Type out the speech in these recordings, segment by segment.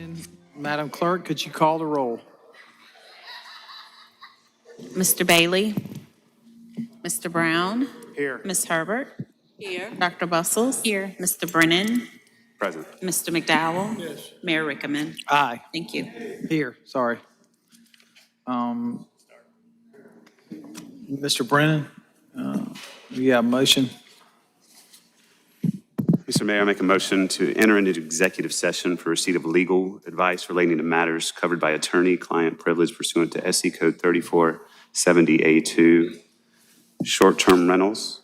And Madam Clerk, could you call the roll? Mr. Bailey? Mr. Brown? Here. Ms. Herbert? Here. Dr. Bustles? Here. Mr. Brennan? Present. Mr. McDowell? Yes. Mayor Rickaman? Aye. Thank you. Here, sorry. Mr. Brennan, you have a motion? Mr. Mayor, I make a motion to enter into executive session for receipt of legal advice relating to matters covered by attorney-client privilege pursuant to SC Code 3470A2, short-term rentals,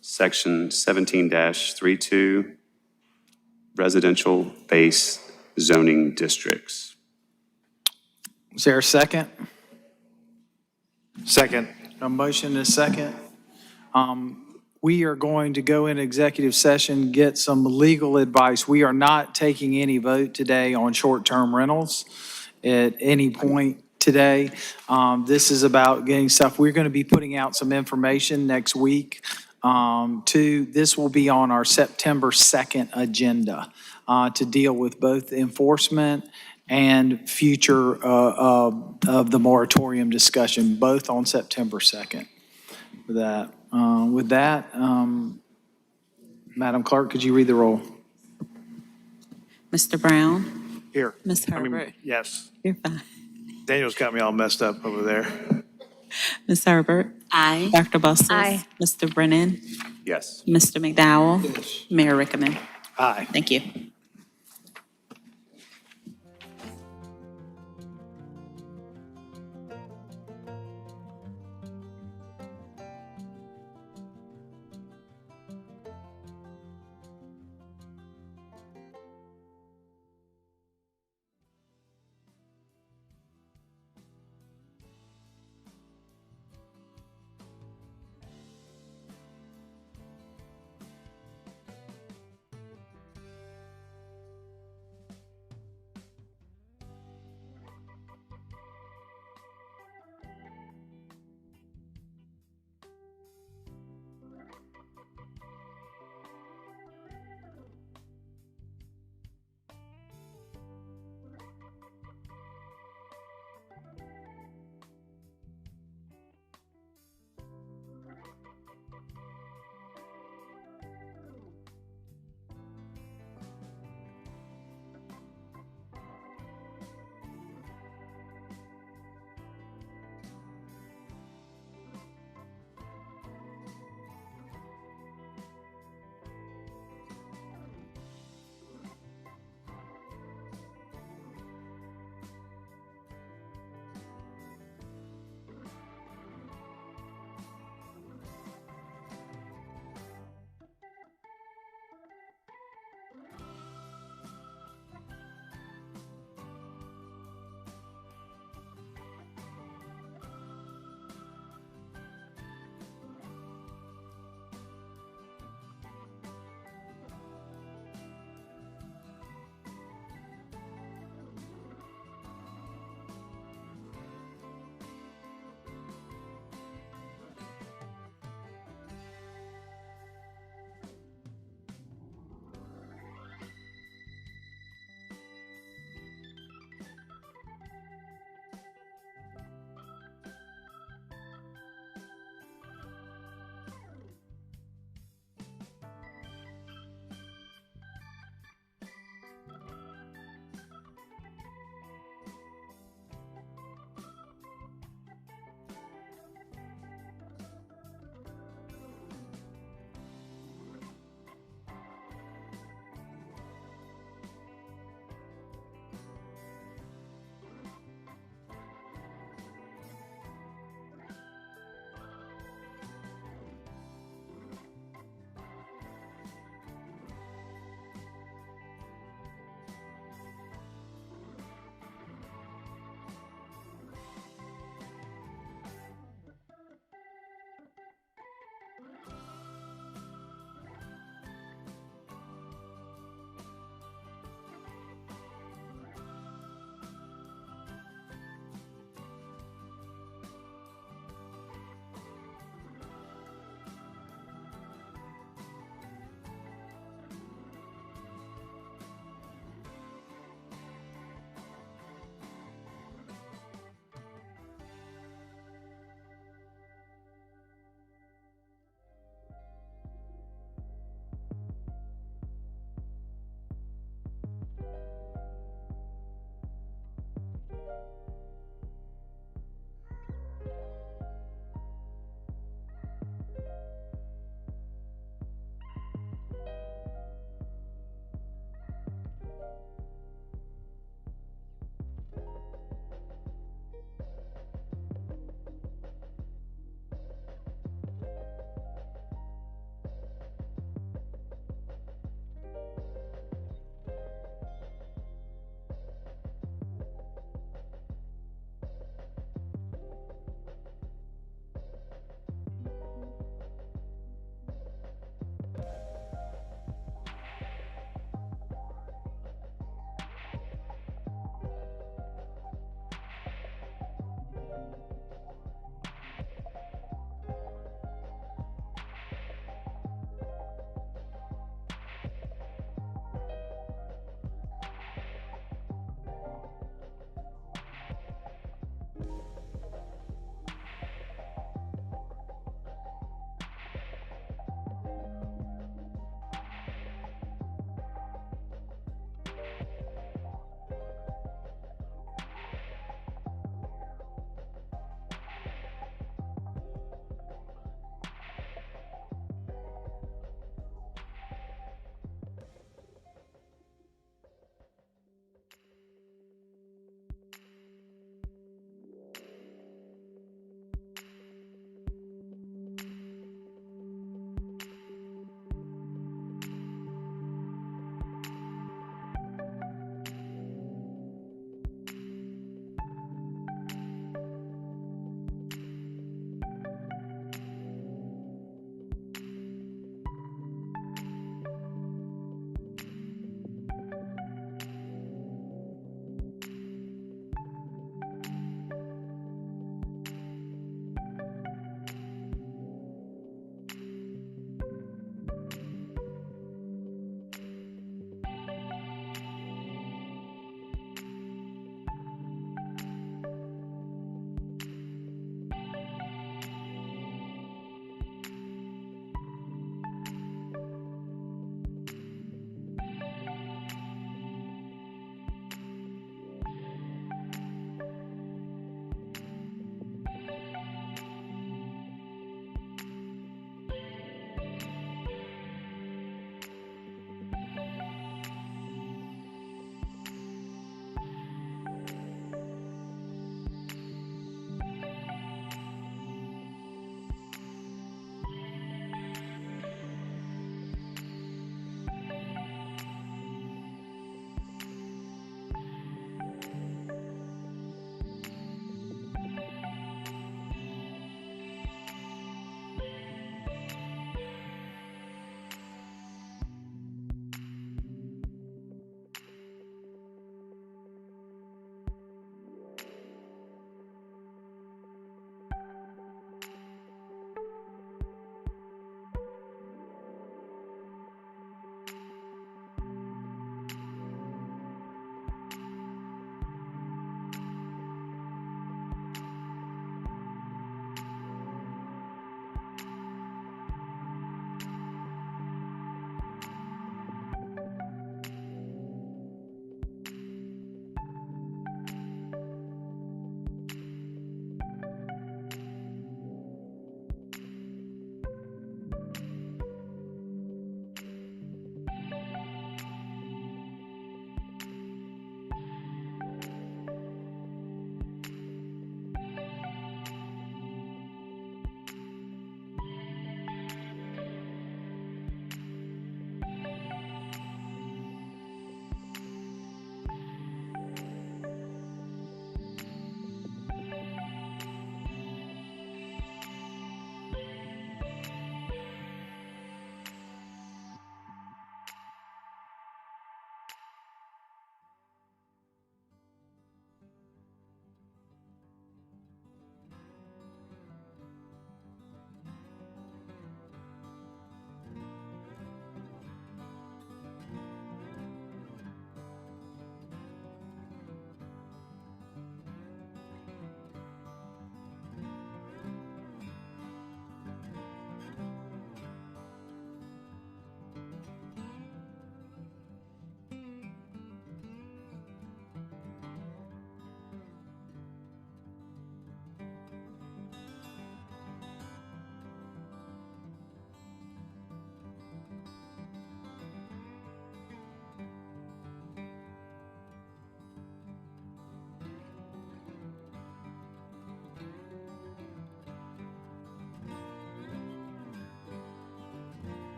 Section 17-32, residential base zoning districts. Is there a second? Second. A motion and a second. We are going to go in executive session, get some legal advice. We are not taking any vote today on short-term rentals at any point today. This is about getting stuff. We're going to be putting out some information next week. This will be on our September 2nd agenda to deal with both enforcement and future of the moratorium discussion, both on September 2nd. With that, Madam Clerk, could you read the roll? Mr. Brown? Here. Ms. Herbert? Yes. You're fine. Daniel's got me all messed up over there. Ms. Herbert? Aye. Dr. Bustles? Aye. Mr. Brennan? Yes. Mr. McDowell? Yes. Mayor Rickaman? Aye. Thank you.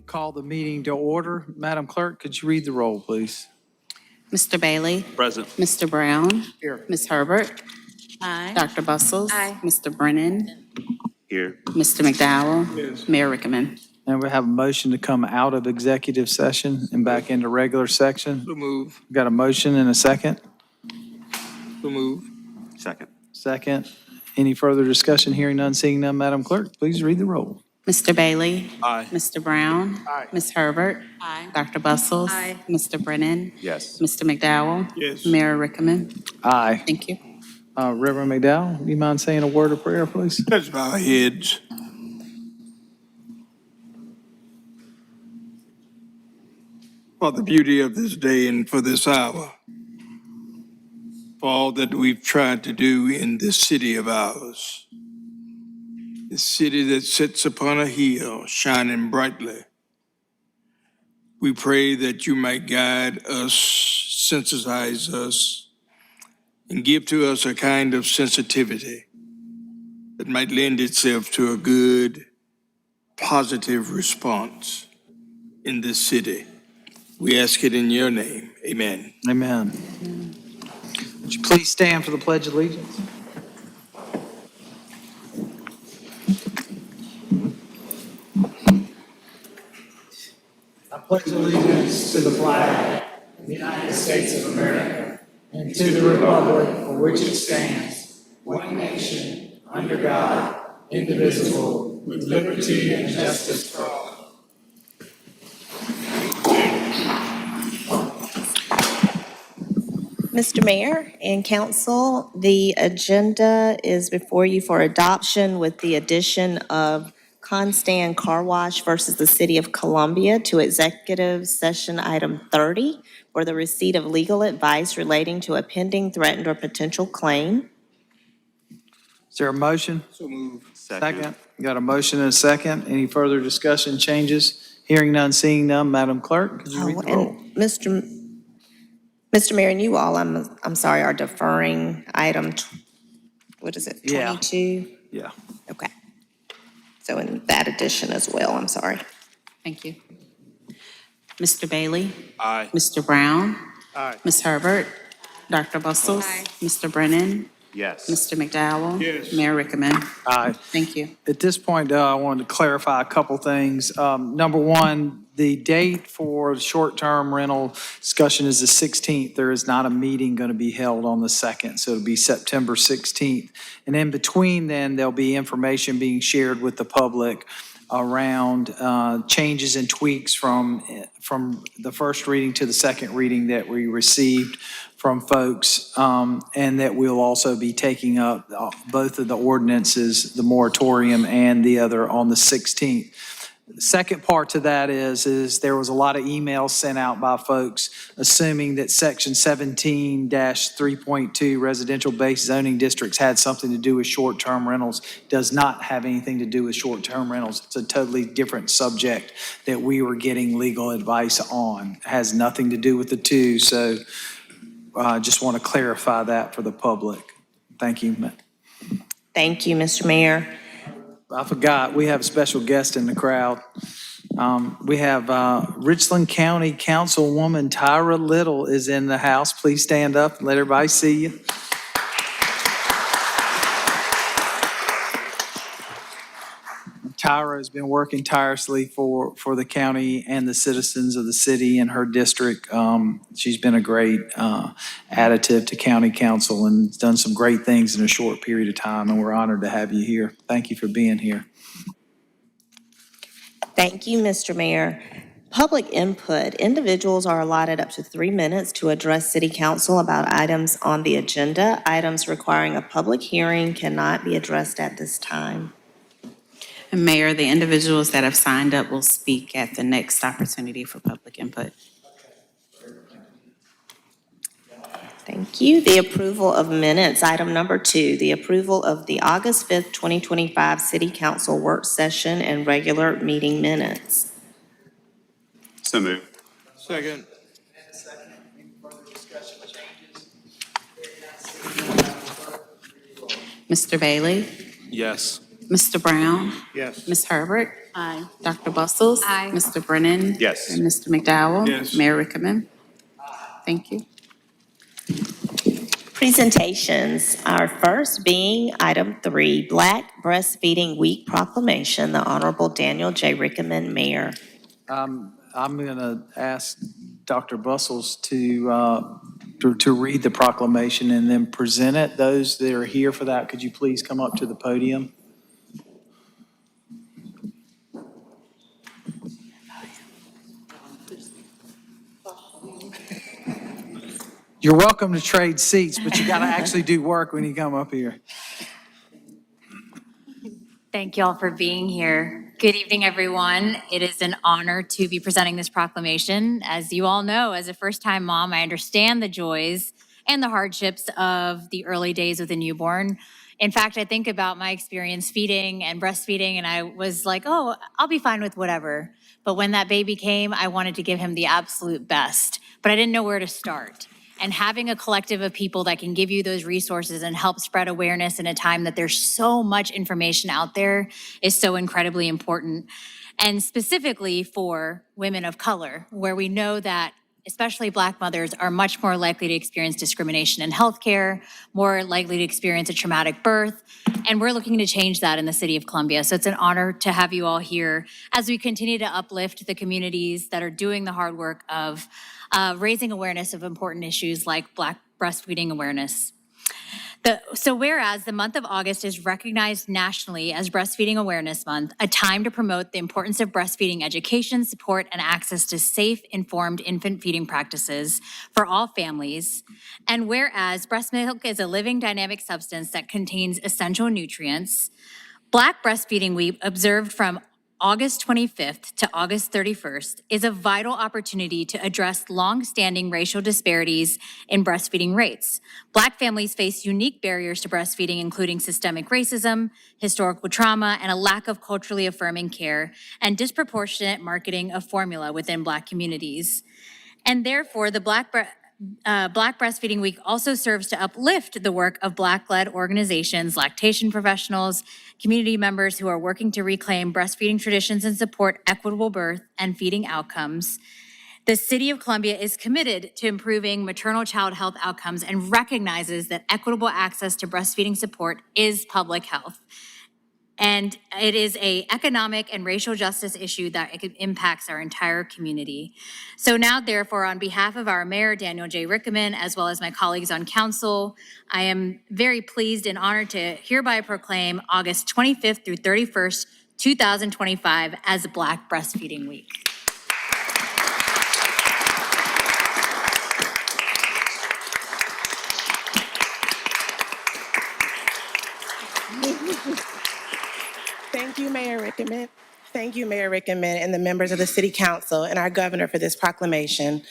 Call the meeting to order. Madam Clerk, could you read the roll, please? Mr. Bailey? Present. Mr. Brown? Here. Ms. Herbert? Aye. Dr. Bustles? Aye. Mr. Brennan? Here. Mr. McDowell? Mayor Rickaman? And we have a motion to come out of executive session and back into regular section. So move. Got a motion and a second? So move. Second. Second. Any further discussion? Hearing none, seeing none. Madam Clerk, please read the roll. Mr. Bailey? Aye. Mr. Brown? Aye. Ms. Herbert? Aye. Dr. Bustles? Aye. Mr. Brennan? Yes. Mr. McDowell? Yes. Mayor Rickaman? Aye. Thank you. Reverend McDowell, do you mind saying a word of prayer, please? Let's bow our heads. For the beauty of this day and for this hour, for all that we've tried to do in this city of ours, this city that sits upon a hill shining brightly. We pray that you might guide us, sensitize us, and give to us a kind of sensitivity that might lend itself to a good, positive response in this city. We ask it in your name. Amen. Amen. Would you please stand for the Pledge of Allegiance? I pledge allegiance to the flag of the United States of America and to the republic for which it stands, one nation, under God, indivisible, with liberty and justice for all. Mr. Mayor and Council, the agenda is before you for adoption with the addition of Constan Car Wash versus the City of Columbia to Executive Session Item 30 for the receipt of legal advice relating to a pending, threatened, or potential claim. Is there a motion? So move. Second. Got a motion and a second. Any further discussion, changes? Hearing none, seeing none. Madam Clerk, could you read the roll? And Mr. Mayor, and you all, I'm sorry, are deferring item, what is it, Yeah. 22? Yeah. Okay. So in that addition as well, I'm sorry. Thank you. Mr. Bailey? Aye. Mr. Brown? Aye. Ms. Herbert? Dr. Bustles? Aye. Mr. Brennan? Yes. Mr. McDowell? Yes. Mayor Rickaman? Aye. Thank you. At this point, I wanted to clarify a couple things. Number one, the date for the short-term rental discussion is the 16th. There is not a meeting going to be held on the 2nd, so it'll be September 16th. And in between then, there'll be information being shared with the public around changes and tweaks from the first reading to the second reading that we received from folks, and that we'll also be taking up both of the ordinances, the moratorium and the other, on the 16th. The second part to that is there was a lot of emails sent out by folks assuming that Section 17-3.2 residential-based zoning districts had something to do with short-term rentals. Does not have anything to do with short-term rentals. It's a totally different subject that we were getting legal advice on. It has nothing to do with the two, so I just want to clarify that for the public. Thank you. Thank you, Mr. Mayor. I forgot, we have a special guest in the crowd. We have Richland County Councilwoman Tyra Little is in the house. Please stand up and let everybody see you. Tyra has been working tirelessly for the county and the citizens of the city and her district. She's been a great additive to county council and done some great things in a short period of time, and we're honored to have you here. Thank you for being here. Thank you, Mr. Mayor. Public input. Individuals are allotted up to 3 minutes to address City Council about items on the agenda. Items requiring a public hearing cannot be addressed at this time. And Mayor, the individuals that have signed up will speak at the next opportunity for public input. Thank you. The approval of minutes. Item number 2, the approval of the August 5th, 2025 City Council work session and regular meeting minutes. So moved. Second. Mr. Bailey? Yes. Mr. Brown? Yes. Ms. Herbert? Aye. Dr. Bustles? Aye. Mr. Brennan? Yes. And Mr. McDowell? Yes. Mayor Rickaman? Thank you. Presentations, our first being item 3, Black Breastfeeding Week Proclamation, the Honorable Daniel J. Rickaman, Mayor. I'm going to ask Dr. Bustles to read the proclamation and then present it. Those that are here for that, could you please come up to the podium? You're welcome to trade seats, but you got to actually do work when you come up here. Thank you all for being here. Good evening, everyone. It is an honor to be presenting this proclamation. As you all know, as a first-time mom, I understand the joys and the hardships of the early days with a newborn. In fact, I think about my experience feeding and breastfeeding, and I was like, oh, I'll be fine with whatever. But when that baby came, I wanted to give him the absolute best, but I didn't know where to start. And having a collective of people that can give you those resources and help spread awareness in a time that there's so much information out there is so incredibly important. And specifically for women of color, where we know that especially Black mothers are much more likely to experience discrimination in healthcare, more likely to experience a traumatic birth. And we're looking to change that in the city of Columbia. So it's an honor to have you all here as we continue to uplift the communities that are doing the hard work of raising awareness of important issues like Black breastfeeding awareness. So whereas the month of August is recognized nationally as Breastfeeding Awareness Month, a time to promote the importance of breastfeeding education, support, and access to safe, informed infant feeding practices for all families. And whereas breast milk is a living dynamic substance that contains essential nutrients, Black Breastfeeding Week, observed from August 25th to August 31st, is a vital opportunity to address long-standing racial disparities in breastfeeding rates. Black families face unique barriers to breastfeeding, including systemic racism, historical trauma, and a lack of culturally affirming care, and disproportionate marketing of formula within Black communities. And therefore, the Black Breastfeeding Week also serves to uplift the work of Black-led organizations, lactation professionals, community members who are working to reclaim breastfeeding traditions and support equitable birth and feeding outcomes. The City of Columbia is committed to improving maternal-child health outcomes and recognizes that equitable access to breastfeeding support is public health. And it is an economic and racial justice issue that impacts our entire community. So now, therefore, on behalf of our Mayor, Daniel J. Rickaman, as well as my colleagues on council, I am very pleased and honored to hereby proclaim August 25th through 31st, 2025 as Black Breastfeeding Week. Thank you, Mayor Rickaman. Thank you, Mayor Rickaman, and the members of the City Council and our governor for this proclamation.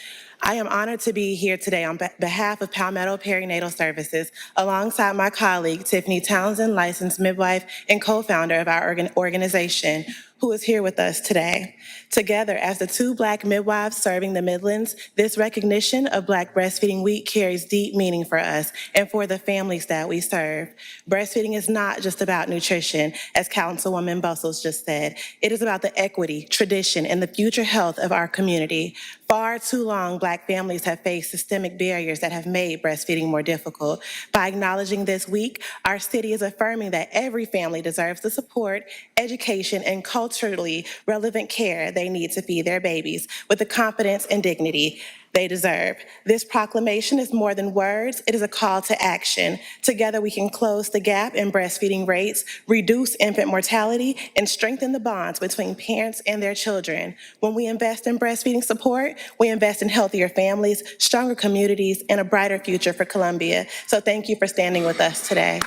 I am honored to be here today on behalf of Palmetto Perinatal Services, alongside my colleague, Tiffany Townsend, licensed midwife and co-founder of our organization, who is here with us today. Together, as the two Black midwives serving the Midlands, this recognition of Black Breastfeeding Week carries deep meaning for us and for the families that we serve. Breastfeeding is not just about nutrition, as Councilwoman Bustles just said. It is about the equity, tradition, and the future health of our community. Far too long, Black families have faced systemic barriers that have made breastfeeding more difficult. By acknowledging this week, our city is affirming that every family deserves the support, education, and culturally relevant care they need to feed their babies with the confidence and dignity they deserve. This proclamation is more than words, it is a call to action. Together we can close the gap in breastfeeding rates, reduce infant mortality, and strengthen the bonds between parents and their children. When we invest in breastfeeding support, we invest in healthier families, stronger communities, and a brighter future for Columbia. So thank you for standing with us today.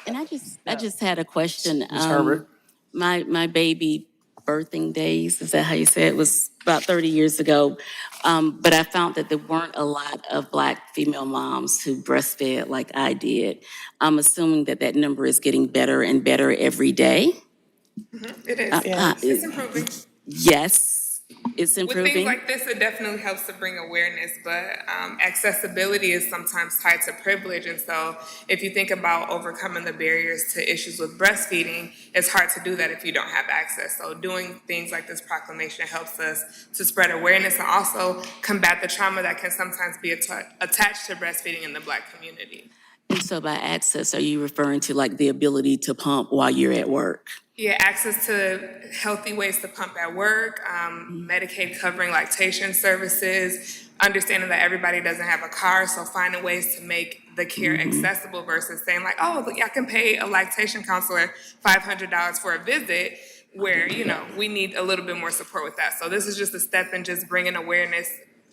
And I just had a question. Ms. Herbert. My baby birthing days, is that how you say it, was about 30 years ago. But I found that there weren't a lot of Black female moms who breastfed like I did. I'm assuming that that number is getting better and better every day. It is, yes. It's improving. Yes. It's With things improving. like this, it definitely helps to bring awareness, but accessibility is sometimes tied to privilege. And so if you think about overcoming the barriers to issues with breastfeeding, it's hard to do that if you don't have access. So doing things like this proclamation helps us to spread awareness and also combat the trauma that can sometimes be attached to breastfeeding in the Black community. And so by access, are you referring to like the ability to pump while you're at work? Yeah, access to healthy ways to pump at work, Medicaid covering lactation services, understanding that everybody doesn't have a car, so finding ways to make the care accessible versus saying like, oh, look, I can pay a lactation counselor $500 for a visit, where, you know, we need a little bit more support with that. So this is just a step in just bringing awareness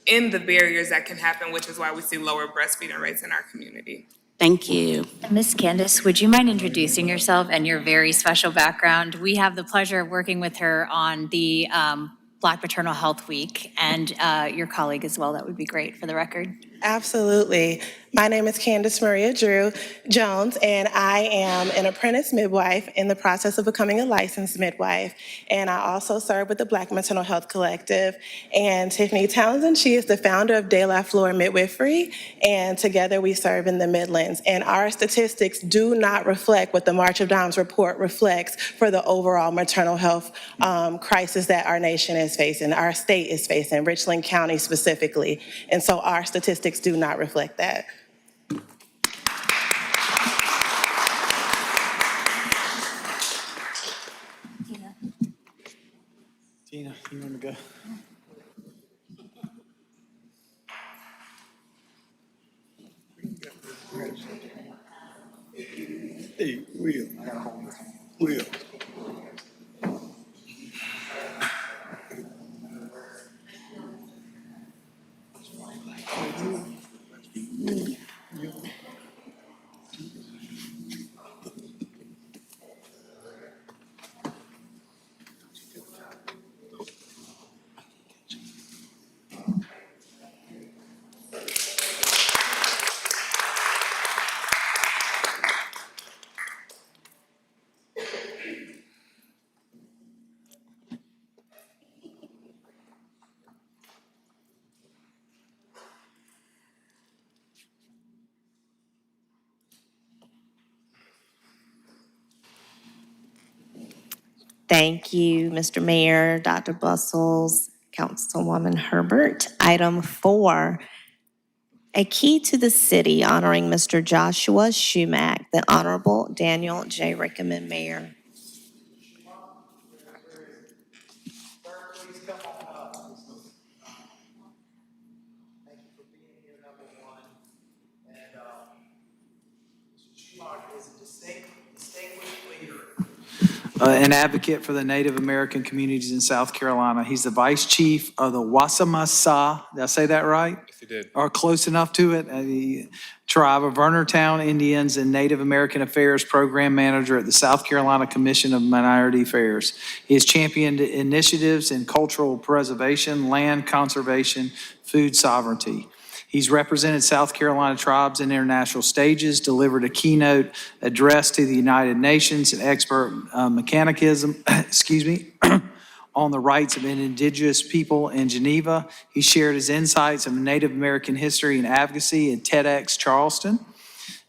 in the barriers that can happen, which is why we see lower breastfeeding rates in our community. Thank you. Ms. Candace, would you mind introducing yourself and your very special background? We have the pleasure of working with her on the Black Maternal Health Week, and your colleague as well. That would be great for the record. Absolutely. My name is Candace Maria Drew Jones, and I am an apprentice midwife in the process of becoming a licensed midwife. And I also serve with the Black Maternal Health Collective. And Tiffany Townsend, she is the founder of De La Flor Midwifery, and together we serve in the Midlands. And our statistics do not reflect what the March of Dimes report reflects for the overall maternal health crisis that our nation is facing, our state is facing, Richland County specifically. And so our statistics do not reflect that. Tina, you want to go? Hey, Will. Thank you, Mr. Mayor, Dr. Bustles, Councilwoman Herbert. Item 4, a key to the city honoring Mr. Joshua Shumack, the Honorable Daniel J. Rickaman, Mayor. Thank you for being here, number one. And Mr. Schumacher is a distinguished leader. An advocate for the Native American communities in South Carolina. He's the vice chief of the Wasamasa, did I say that right? Yes, you did. Or close enough to it, the tribe of Vernertown Indians and Native American Affairs Program Manager at the South Carolina Commission of Minority Affairs. He has championed initiatives in cultural preservation, land conservation, food sovereignty. He's represented South Carolina tribes in international stages, delivered a keynote address to the United Nations, and expert mechanicism, on the rights of indigenous people in Geneva. He shared his insights of Native American history and advocacy at TEDx Charleston.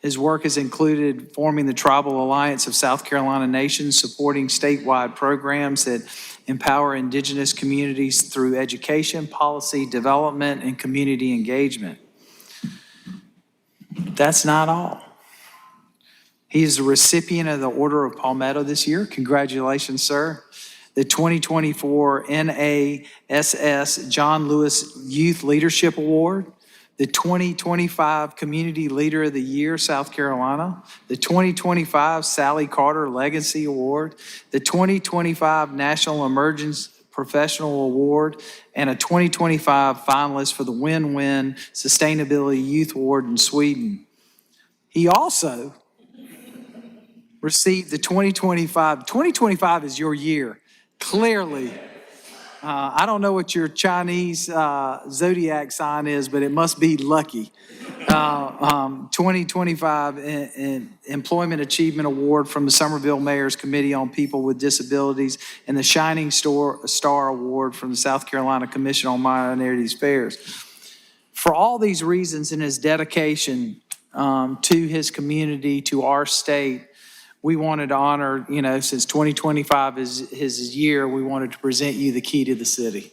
His work has included forming the Tribal Alliance of South Carolina Nations, supporting statewide programs that empower indigenous communities through education, policy development, and community engagement. That's not all. He is the recipient of the Order of Palmetto this year. Congratulations, sir. The 2024 NASS John Lewis Youth Leadership Award, the 2025 Community Leader of the Year, South Carolina, the 2025 Sally Carter Legacy Award, the 2025 National Emergence Professional Award, and a 2025 finalist for the Win-Win Sustainability Youth Award in Sweden. He also received the 2025 is your year, clearly. I don't know what your Chinese zodiac sign is, but it must be lucky. 2025 Employment Achievement Award from the Somerville Mayor's Committee on People with Disabilities, and the Shining Star Award from the South Carolina Commission on Minority Affairs. For all these reasons and his dedication to his community, to our state, we wanted to honor, since 2025 is his year, we wanted to present you the key to the city.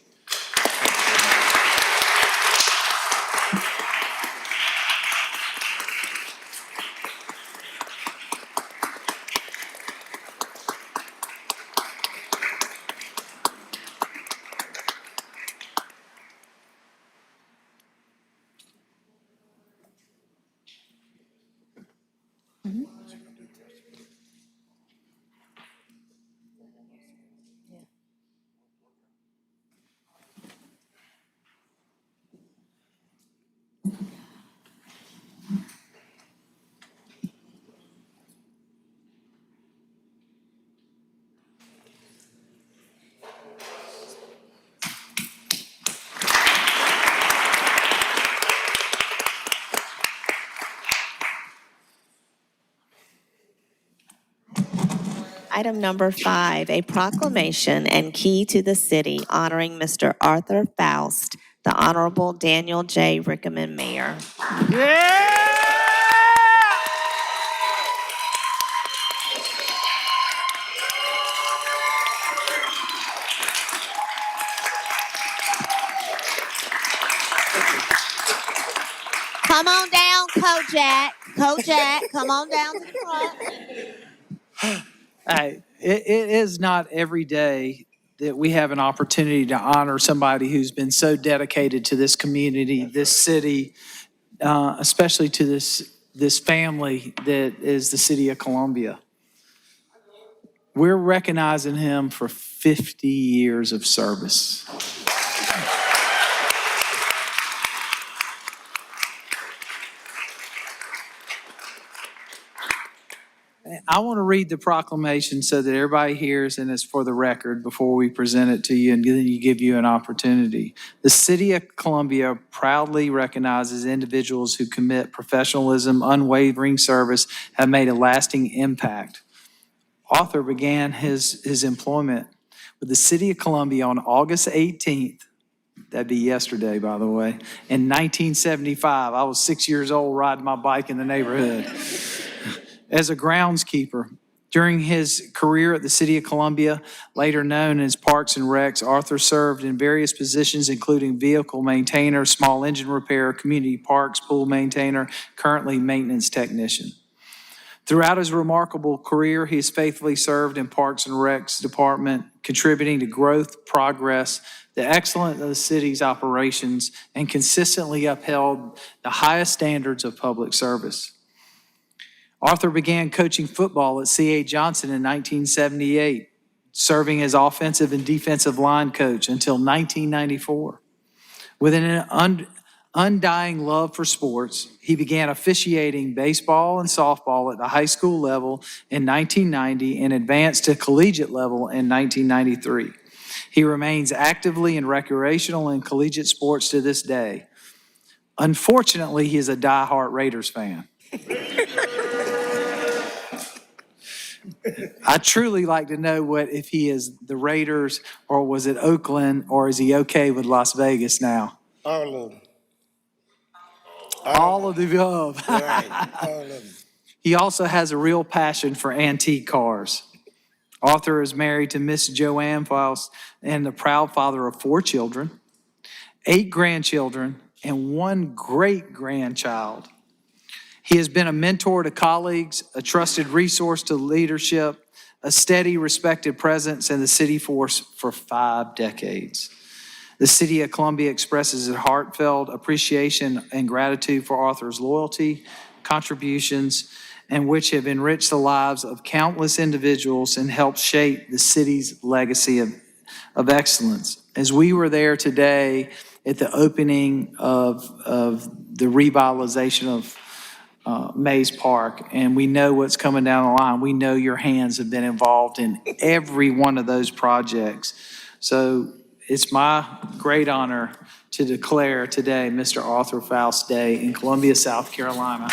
Item number 5, a proclamation and key to the city honoring Mr. Arthur Faust, the Honorable Daniel J. Rickaman, Mayor. Come on down, Kojak. Kojak, come on down to the front. Hey, it is not every day that we have an opportunity to honor somebody who's been so dedicated to this community, this city, especially to this family that is the city of Columbia. We're recognizing him for 50 years of service. I want to read the proclamation so that everybody hears and it's for the record before we present it to you and then you give you an opportunity. The City of Columbia proudly recognizes individuals who commit professionalism, unwavering service, have made a lasting impact. Arthur began his employment with the City of Columbia on August 18th. That'd be yesterday, by the way. In 1975, I was 6 years old riding my bike in the neighborhood. As a groundskeeper. During his career at the City of Columbia, later known as Parks and Recs, Arthur served in various positions, including vehicle maintainer, small engine repair, community parks, pool maintainer, currently maintenance technician. Throughout his remarkable career, he has faithfully served in Parks and Recs Department, contributing to growth, progress, the excellence of the city's operations, and consistently upheld the highest standards of public service. Arthur began coaching football at C.A. Johnson in 1978, serving as offensive and defensive line coach until 1994. With an undying love for sports, he began officiating baseball and softball at the high school level in 1990 and advanced to collegiate level in 1993. He remains actively in recreational and collegiate sports to this day. Unfortunately, he is a diehard Raiders fan. I truly like to know if he is the Raiders or was it Oakland or is he okay with Las Vegas now? All of them. All of the above. Right, all of them. He also has a real passion for antique cars. Arthur is married to Miss Joanne Faust and the proud father of 4 children, 8 grandchildren, and 1 great-grandchild. He has been a mentor to colleagues, a trusted resource to leadership, a steady, respected presence in the city force for 5 decades. The City of Columbia expresses its heartfelt appreciation and gratitude for Arthur's loyalty, contributions, and which have enriched the lives of countless individuals and helped shape the city's legacy of excellence. As we were there today at the opening of the revitalization of Mays Park, and we know what's coming down the line. We know your hands have been involved in every one of those projects. So It's my great honor to declare today Mr. Arthur Faust Day in Columbia, South Carolina.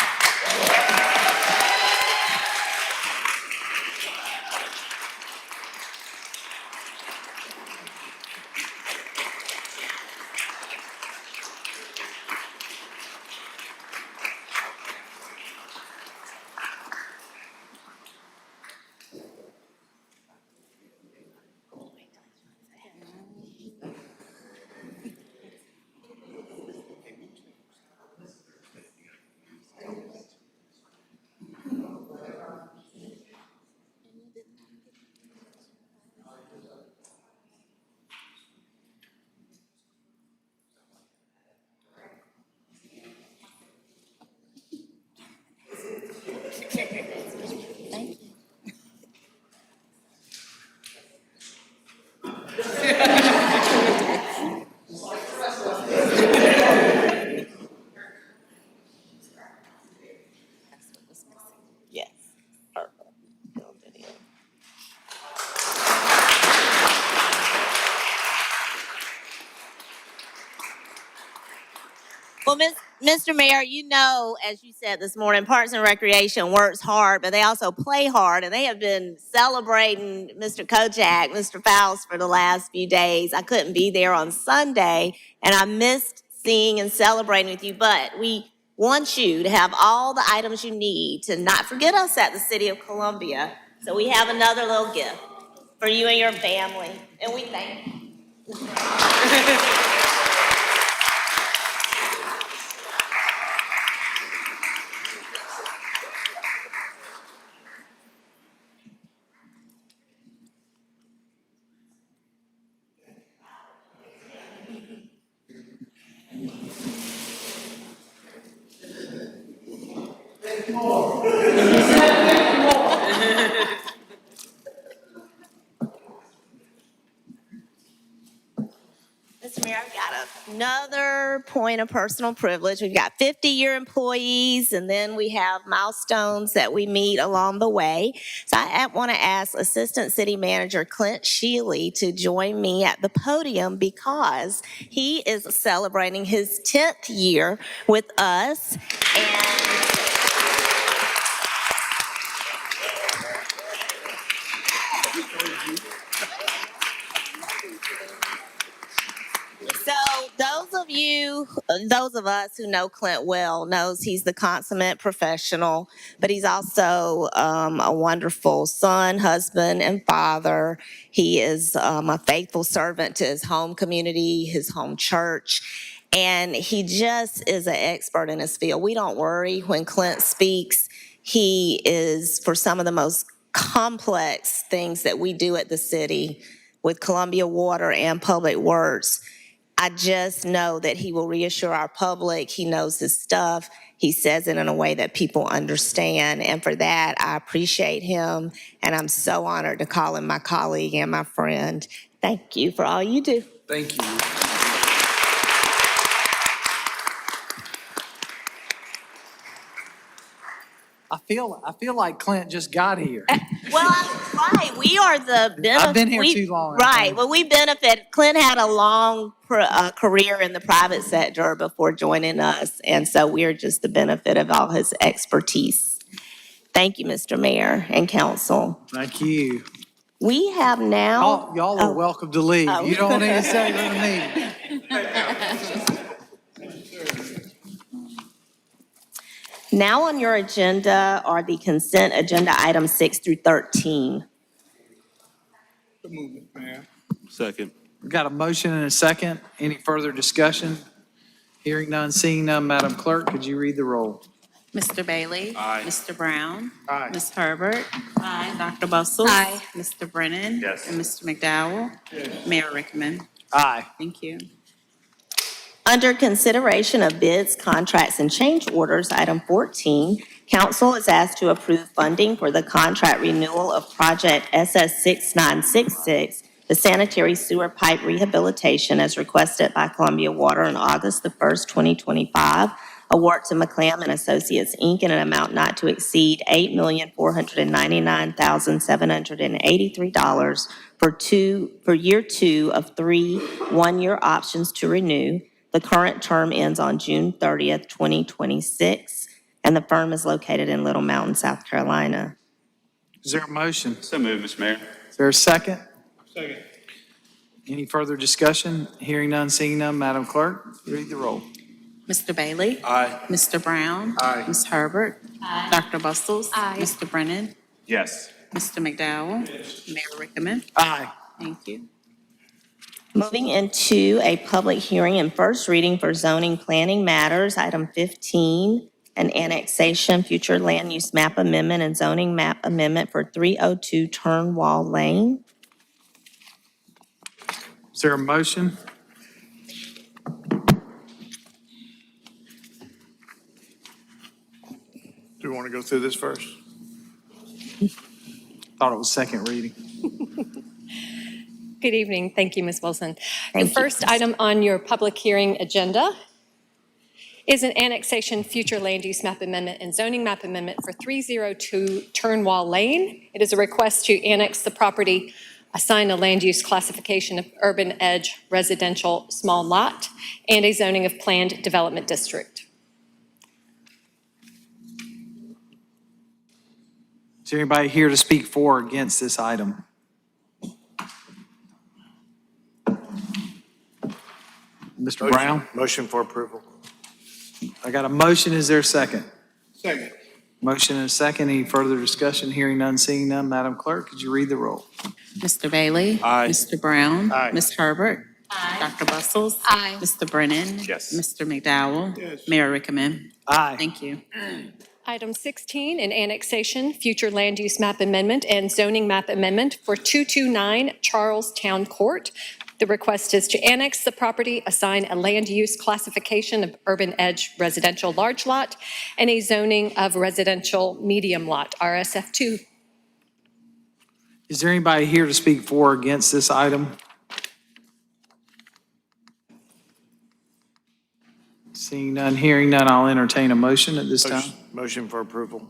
Yes. Well, Mr. Mayor, you know, as you said this morning, Parks and Recreation works hard, but they also play hard, and they have been celebrating Mr. Kojak, Mr. Faust for the last few days. I couldn't be there on Sunday, and I missed seeing and celebrating with you, but we want you to have all the items you need to not forget us at the City of Columbia. So we have another little gift for you and your family, and we thank you. Mr. Mayor, I've got another point of personal privilege. We've got 50-year employees, and then we have milestones that we meet along the way. So I want to ask Assistant City Manager Clint Shealy to join me at the podium because he is celebrating his 10th year with us. So those of us who know Clint well knows he's the consummate professional, but he's also a wonderful son, husband, and father. He is a faithful servant to his home community, his home church, and he just is an expert in his field. We don't worry when Clint speaks. He is, for some of the most complex things that we do at the city with Columbia Water and Public Works, I just know that he will reassure our public. He knows his stuff. He says it in a way that people understand. And for that, I appreciate him. And I'm so honored to call him my colleague and my friend. Thank you for all you do. Thank you. I feel like Clint just got here. Well, right. We are the benefit. I've been here too long. Right. Well, we benefit. Clint had a long career in the private sector before joining us. And so we're just the benefit of all his expertise. Thank you, Mr. Mayor and Council. Thank you. We have now. Y'all are welcome to leave. Oh. You don't need to stay for the meeting. Now on your agenda are the consent agenda items 6 through 13. The movement, Mayor. Second. We've got a motion and a second. Any further discussion? Hearing none, seeing none, Madam Clerk, could you read the roll? Mr. Bailey? Aye. Mr. Brown? Aye. Ms. Herbert? Aye. Dr. Bustles? Aye. Mr. Brennan? Yes. And Mr. McDowell? Mayor Rickman? Aye. Thank you. Under consideration of bids, contracts, and change orders, item 14, council is asked to approve funding for the contract renewal of project SS 6966, the sanitary sewer pipe rehabilitation as requested by Columbia Water on August the 1st, 2025. Award to McClam and Associates, Inc. in an amount not to exceed $8,499,783 for year 2 of 3 one-year options to renew. The current term ends on June 30th, 2026, and the firm is located in Little Mountain, South Carolina. Is there a motion? So moved, Mr. Mayor. Is there a second? Second. Any further discussion? Hearing none, seeing none, Madam Clerk, read the roll. Mr. Bailey? Aye. Mr. Brown? Aye. Ms. Herbert? Dr. Bustles? Aye. Mr. Brennan? Yes. Mr. McDowell? Mayor Rickaman? Aye. Thank you. Moving into a public hearing and first reading for zoning planning matters, item 15, an annexation, future land use map amendment and zoning map amendment for 302 Turnwall Lane. Is there a motion? Do we want to go through this first? Thought it was second reading. Good evening. Thank you, Ms. Wilson. Thank The you. first item on your public hearing agenda is an annexation future land use map amendment and zoning map amendment for 302 Turnwall Lane. It is a request to annex the property, assign a land use classification of urban edge residential small lot, and a zoning of planned development district. Is there anybody here to speak for or against this item? Mr. Brown, Motion for approval. I got a motion. Is there a second? Second. Motion and a second. Any further discussion? Hearing none, seeing none. Madam Clerk, could you read the roll? Mr. Bailey? Aye. Mr. Brown? Aye. Ms. Herbert? Dr. Bustles? Aye. Mr. Brennan? Yes. Mr. McDowell? Yes. Mayor Rickaman? Aye. Thank you. Item 16, an annexation, future land use map amendment and zoning map amendment for 229 Charlestown Court. The request is to annex the property, assign a land use classification of urban edge residential large lot, and a zoning of residential medium lot, RSF2. Is there anybody here to speak for or against this item? Seeing none, hearing none, I'll entertain a motion at this time. Motion for approval.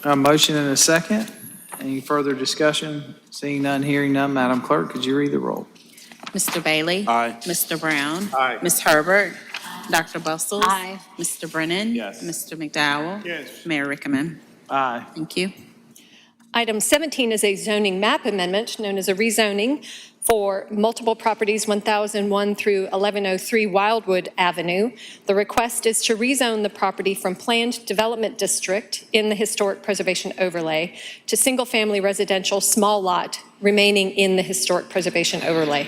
A motion and a second. Any further discussion? Seeing none, hearing none, Madam Clerk, could you read the roll? Mr. Bailey? Aye. Mr. Brown? Aye. Ms. Herbert? Dr. Bustles? Aye. Mr. Brennan? Yes. Mr. McDowell? Yes. Mayor Rickaman? Aye. Thank you. Item 17 is a zoning map amendment known as a rezoning for multiple properties 1001 through 1103 Wildwood Avenue. The request is to rezone the property from planned development district in the historic preservation overlay to single-family residential small lot remaining in the historic preservation overlay.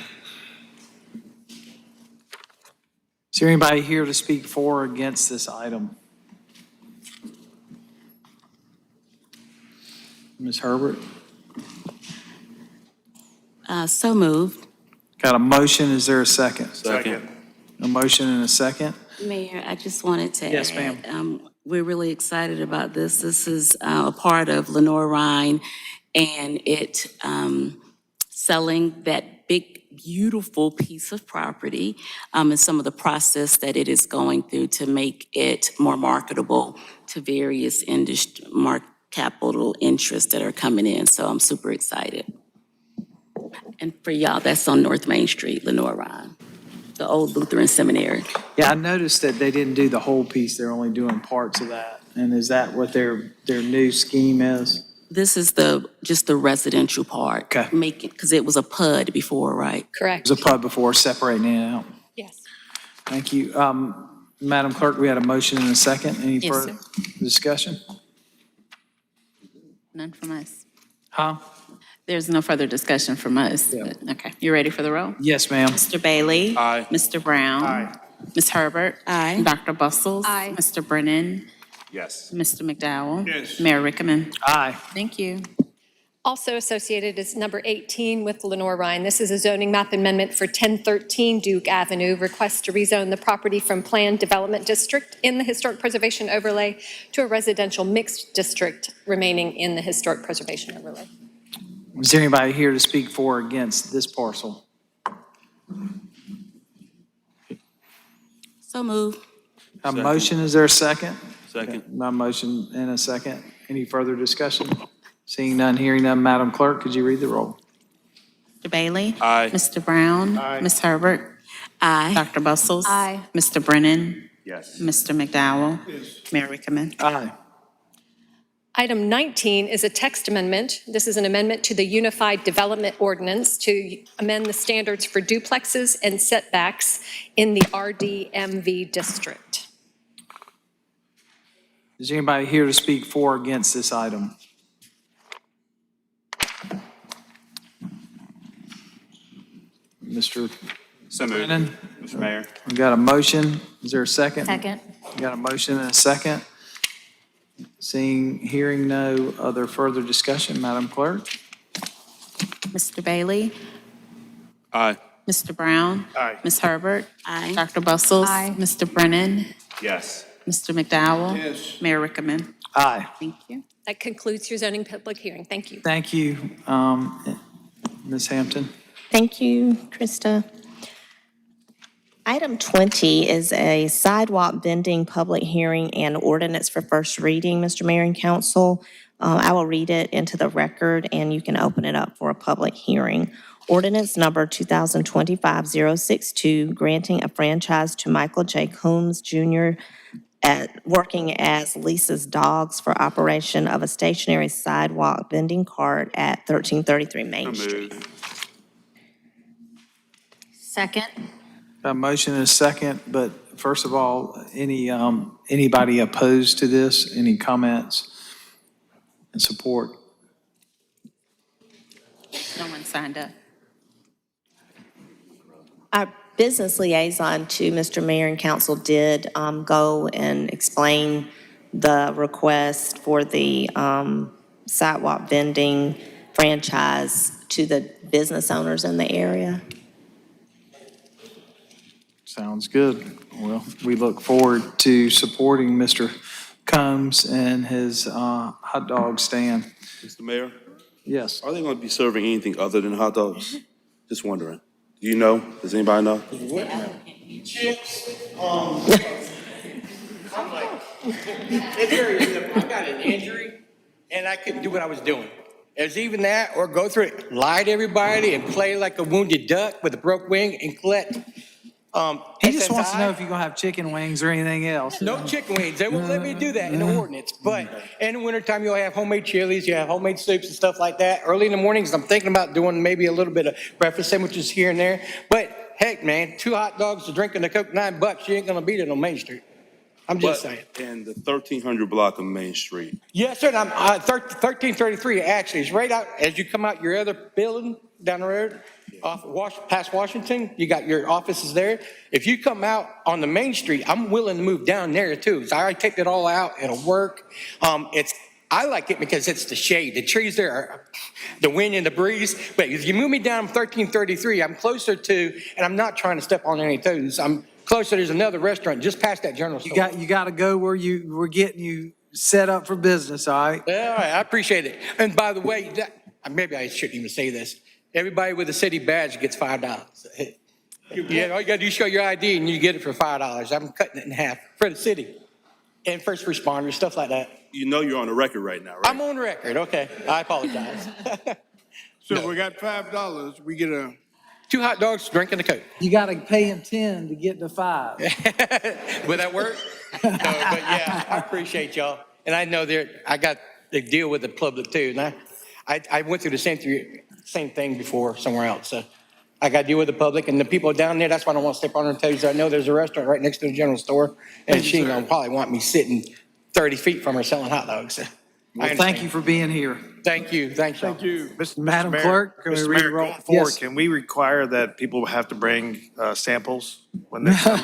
Is there anybody here to speak for or against this item? Ms. Herbert? So moved. Got a motion, is there a second? Second. A motion and a second? Mayor, I just wanted to add. Yes, ma'am. We're really excited about this. This is a part of Lenore Rhine, and it selling that big, beautiful piece of property and some of the process that it is going through to make it more marketable to various capital interests that are coming in. So I'm super excited. And for y'all, that's on North Main Street, Lenore Rhine, the old Lutheran Seminary. Yeah, I noticed that they didn't do the whole piece, they're only doing parts of that. And is that what their new scheme is? This is just the residential part. Okay. Because it was a PUD before, right? Correct. It was a PUD before, separating it out. Yes. Thank you. Madam Clerk, we had a motion and a second. Any Yes, further discussion? None from us. Huh? There's no further discussion from us. Yeah. Okay, you ready for the roll? Yes, ma'am. Mr. Bailey? Aye. Mr. Brown? Aye. Ms. Herbert? Aye. Dr. Bustles? Aye. Mr. Brennan? Yes. Mr. McDowell? Yes. Mayor Rickaman? Aye. Thank you. Also associated is number 18 with Lenore Rhine. This is a zoning map amendment for 1013 Duke Avenue. Request to rezone the property from planned development district in the historic preservation overlay to a residential mixed district remaining in the historic preservation overlay. Is there anybody here to speak for or against this parcel? So moved. A motion, is there a second? Second. My motion and a second. Any further discussion? Seeing none, hearing none, Madam Clerk, could you read the roll? Mr. Bailey? Aye. Mr. Brown? Aye. Ms. Herbert? Aye. Dr. Bustles? Aye. Mr. Brennan? Yes. Mr. McDowell? Mayor Rickaman? Aye. Item 19 is a text amendment. This is an amendment to the Unified Development Ordinance to amend the standards for duplexes and setbacks in the RDMV district. Is anybody here to speak for or against this item? Mr. So moved. Brennan, Mr. Mayor. we got a motion. Is there a second? Second. We got a motion and a second. Hearing no other further discussion, Madam Clerk? Mr. Bailey? Aye. Mr. Brown? Aye. Ms. Herbert? Aye. Dr. Bustles? Aye. Mr. Brennan? Yes. Mr. McDowell? Yes. Mayor Rickaman? Aye. Thank you. That concludes your zoning public hearing. Thank you. Thank you, Ms. Hampton. Thank you, Krista. Item 20 is a sidewalk bending public hearing and ordinance for first reading, Mr. Mayor and Council. I will read it into the record, and you can open it up for a public hearing. Ordinance number 2025-062, granting a franchise to Michael J. Coombs Jr. Working as Lisa's Dogs for operation of a stationary sidewalk vending cart at 1333 Main So Street. moved. Second. A motion and a second, but first of all, anybody opposed to this? Any comments and support? No one signed up. Our business liaison to Mr. Mayor and Council did go and explain the request for the sidewalk vending franchise to the business owners in the area. Sounds good. Well, we look forward to supporting Mr. Combs and his hot dog stand. Mr. Mayor, Yes. are they going to be serving anything other than hot dogs? Just wondering. Do you know? Does anybody know? Chips, I'm like, it's very simple. I got an injury and I couldn't do what I was doing. It's even that or go through it, lie to everybody and play like a wounded duck with a broke wing and collect. He just wants to SSI. know if you're going to have chicken wings or anything else. No chicken wings. They won't let me do that in the ordinance. But in the wintertime, you'll have homemade chilies, you have homemade soups and stuff like that. Early in the mornings, I'm thinking about doing maybe a little bit of breakfast sandwiches here and there. But heck, man, 2 hot dogs to drink and a Coke, $9, you ain't gonna beat it on Main Street. I'm just saying. In the 1300 block of Main Street. Yes, sir. And I'm 1333 actually. It's right out as you come out your other building down the road, past Washington. You got your offices there. If you come out on the Main Street, I'm willing to move down there too. So I take it all out. It'll work. I like it because it's the shade. The trees there are the wind and the breeze. But if you move me down 1333, I'm closer to, and I'm not trying to step on any toes. I'm closer. There's another restaurant just past that general store. You got to go where we're getting you set up for business, all right? Yeah, all right, I appreciate it. And by the way, maybe I shouldn't even say this. Everybody with a city badge gets $5. Yeah, all you gotta do is show your ID and you get it for $5. I'm cutting it in half for the city and first responders, stuff like that. You know you're on the record right now, right? I'm on record, okay. I apologize. So we got $5, we get a, 2 hot dogs, drink and a Coke. You got to pay him 10 to get to 5. Will that work? No, but yeah, I appreciate y'all. And I know I got to deal with the public too. And I went through the same thing before somewhere else. So I got to deal with the public and the people down there. That's why I don't want to step on their toes. I know there's a restaurant right next to the general store and she ain't gonna probably want me sitting 30 feet from her selling hot dogs. So Well, thank you for being here. Thank you. Thanks, y'all. thank you. Madam Mayor- Clerk, can we Mr. read Mayor, the roll? going forward, Yes. can we require that people have to bring samples when they come?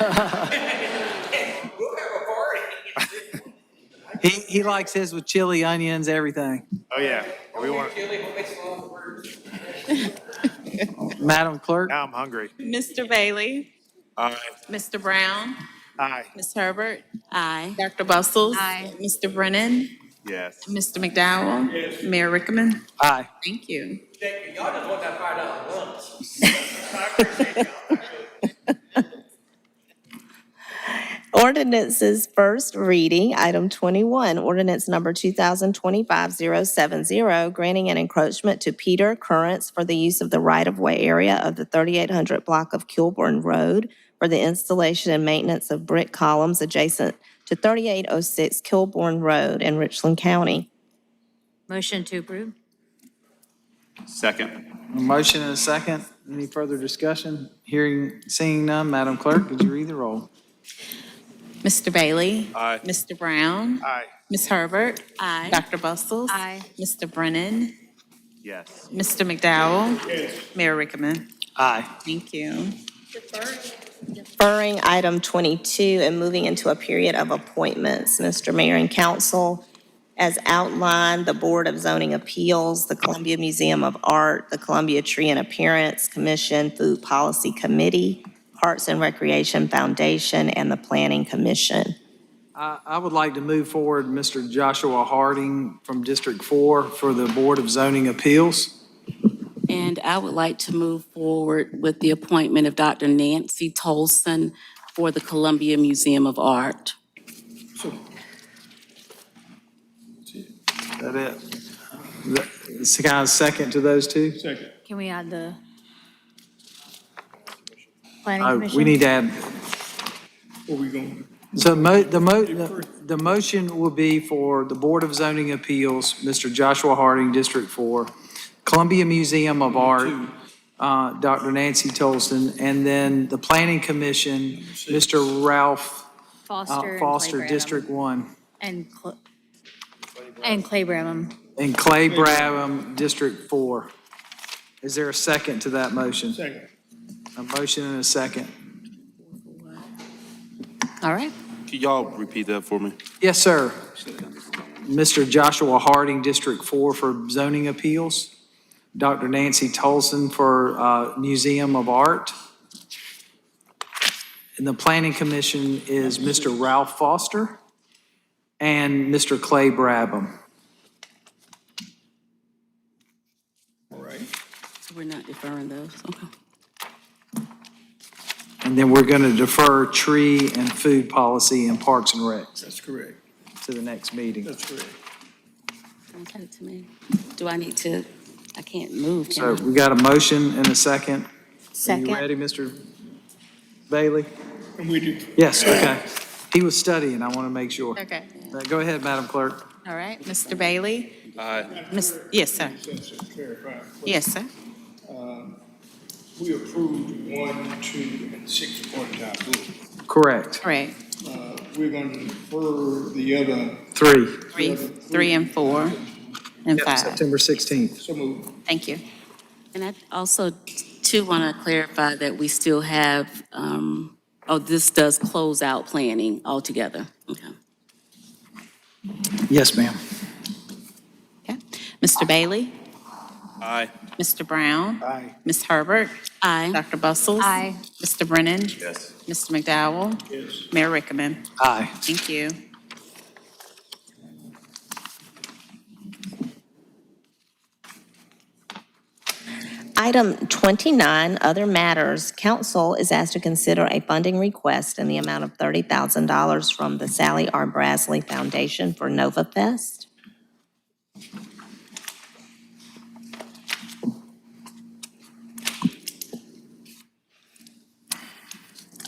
He likes his with chili, onions, everything. Oh, yeah. We want, Madam Clerk? now I'm hungry. Mr. Bailey? Aye. Mr. Brown? Aye. Ms. Herbert? Aye. Dr. Bustles? Aye. Mr. Brennan? Yes. Mr. McDowell? Mayor Rickaman? Aye. Thank you. Thank you. Y'all just want that $5 lunch. I appreciate y'all. Ordinances first reading, item 21, ordinance number 2025-070, granting an encroachment to Peter Currents for the use of the right-of-way area of the 3800 block of Kilbourne Road for the installation and maintenance of brick columns adjacent to 3806 Kilbourne Road in Richland County. Motion to approve? Second. A motion and a second. Any further discussion? Seeing none, Madam Clerk, could you read the roll? Mr. Bailey? Aye. Mr. Brown? Aye. Ms. Herbert? Aye. Dr. Bustles? Aye. Mr. Brennan? Yes. Mr. McDowell? Mayor Rickaman? Aye. Thank you. Deferring item 22 and moving into a period of appointments. Mr. Mayor and Council, as outlined, the Board of Zoning Appeals, the Columbia Museum of Art, the Columbia Tree and Appearance Commission, Food Policy Committee, Parks and Recreation Foundation, and the Planning Commission. I would like to move forward Mr. Joshua Harding from District 4 for the Board of Zoning Appeals. And I would like to move forward with the appointment of Dr. Nancy Tolson for the Columbia Museum of Art. Is that it? Is kind of second to those two? Second. Can we add the planning commission? We need to add, What we going? so the motion will be for the Board of Zoning Appeals, Mr. Joshua Harding, District 4, Columbia Museum of Art, Dr. Nancy Tolson, and then the Planning Commission, Mr. Ralph Foster. Foster, and Clay District 1, Branham. And Clay Branham. and Clay Brabham, District 4. Is there a second to that motion? Second. A motion and a second. All right. Can y'all repeat that for me? Yes, sir. Mr. Joshua Harding, District 4 for zoning appeals. Dr. Nancy Tolson for Museum of Art. And the Planning Commission is Mr. Ralph Foster and Mr. Clay Brabham. All right. So we're not deferring those, okay. And then we're going to defer tree and food policy and Parks and Recs That's correct. to the next meeting. That's correct. Don't cut it to me. Do I need to, I can't move, So can I? we got a motion and a second. Are Second. you ready, Mr. Bailey? And we do. Yes, okay. He was studying, I want to make sure. Okay. Go ahead, Madam Clerk. All right. Mr. Bailey? Aye. Yes, sir. Just to clarify. Yes, sir. We approved 1, 2, and 6 according to our book. Correct. Correct. We're going to defer the other. 3. Three and 4 and 5. September 16th. So moved. Thank you. And I also, too, want to clarify that we still have, this does close out planning altogether. Okay. Yes, ma'am. Okay. Mr. Bailey? Aye. Mr. Brown? Aye. Ms. Herbert? Aye. Dr. Bustles? Aye. Mr. Brennan? Yes. Mr. McDowell? Yes. Mayor Rickaman? Aye. Thank you. Item 29, other matters. Council is asked to consider a funding request in the amount of $30,000 from the Sally R. Brasley Foundation for Nova Fest.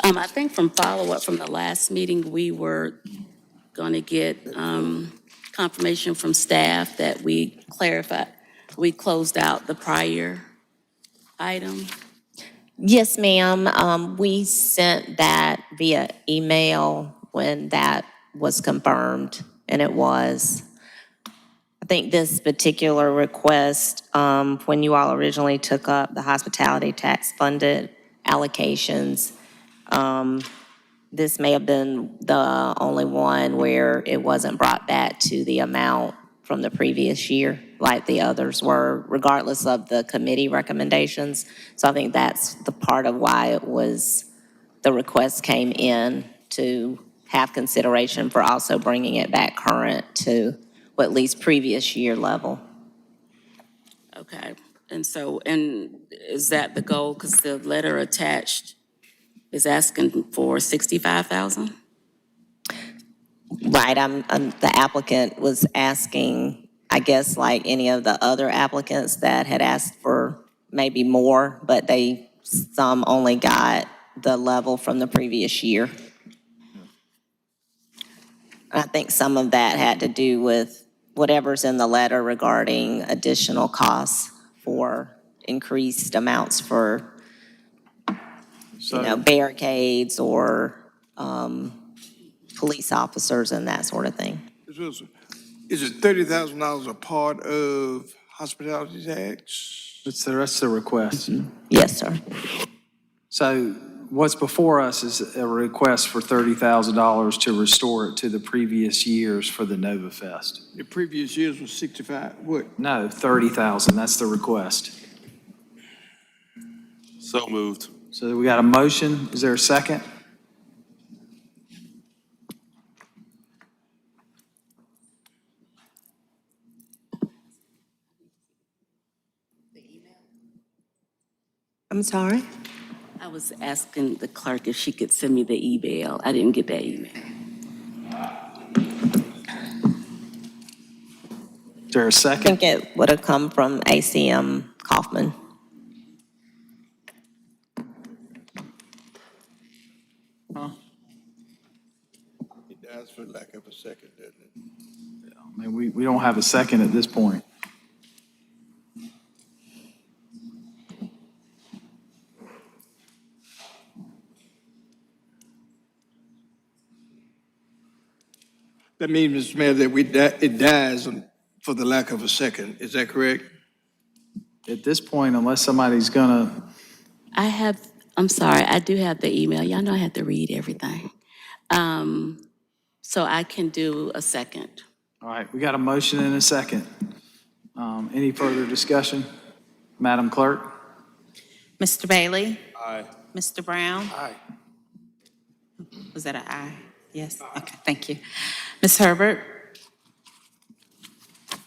I think from follow-up from the last meeting, we were going to get confirmation from staff that we closed out the prior item. Yes, ma'am. We sent that via email when that was confirmed, and it was. I think this particular request, when you all originally took up the hospitality tax funded allocations, this may have been the only one where it wasn't brought back to the amount from the previous year, like the others were, regardless of the committee recommendations. So I think that's the part of why it was, the request came in to have consideration for also bringing it back current to at least previous year level. Okay, and is that the goal? Because the letter attached is asking for 65,000? Right, the applicant was asking, I guess, like any of the other applicants that had asked for maybe more, but some only got the level from the previous year. I think some of that had to do with whatever's in the letter regarding additional costs for increased amounts for, barricades or police officers and that sort of thing. Is it $30,000 a part of hospitality tax? That's the request. Yes, sir. So what's before us is a request for $30,000 to restore it to the previous years for the Nova Fest. The previous years was 65, what? No, 30,000, that's the request. So moved. So we got a motion, is there a second? I'm sorry? I was asking the clerk if she could send me the email. I didn't get that email. Is there a I second? think it would have come from ACM Kaufman. It dies for lack of a second, doesn't it? I mean, we don't have a second at this point. That means, Mr. Mayor, that it dies for the lack of a second. Is that correct? At this point, unless somebody's gonna, I'm sorry, I do have the email. Y'all know I have to read everything. So I can do a second. all right, we got a motion and a second. Any further discussion? Madam Clerk? Mr. Bailey? Aye. Mr. Brown? Aye. Was that an aye? Yes? Okay, thank you. Ms. Herbert?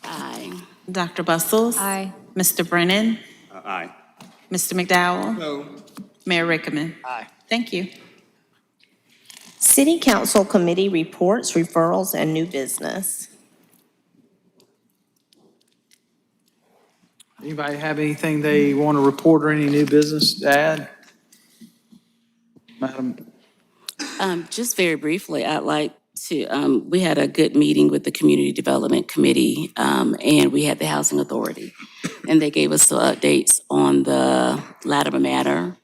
Aye. Dr. Bustles? Aye. Mr. Brennan? Aye. Mr. McDowell? No. Mayor Rickaman? Aye. Thank you. City Council Committee reports, referrals, and new business. Anybody have anything they want to report or any new business to add? Madam? Just very briefly, I'd like to, we had a good meeting with the Community Development Committee, and we had the Housing Authority. And they gave us the updates on the Latimer Manor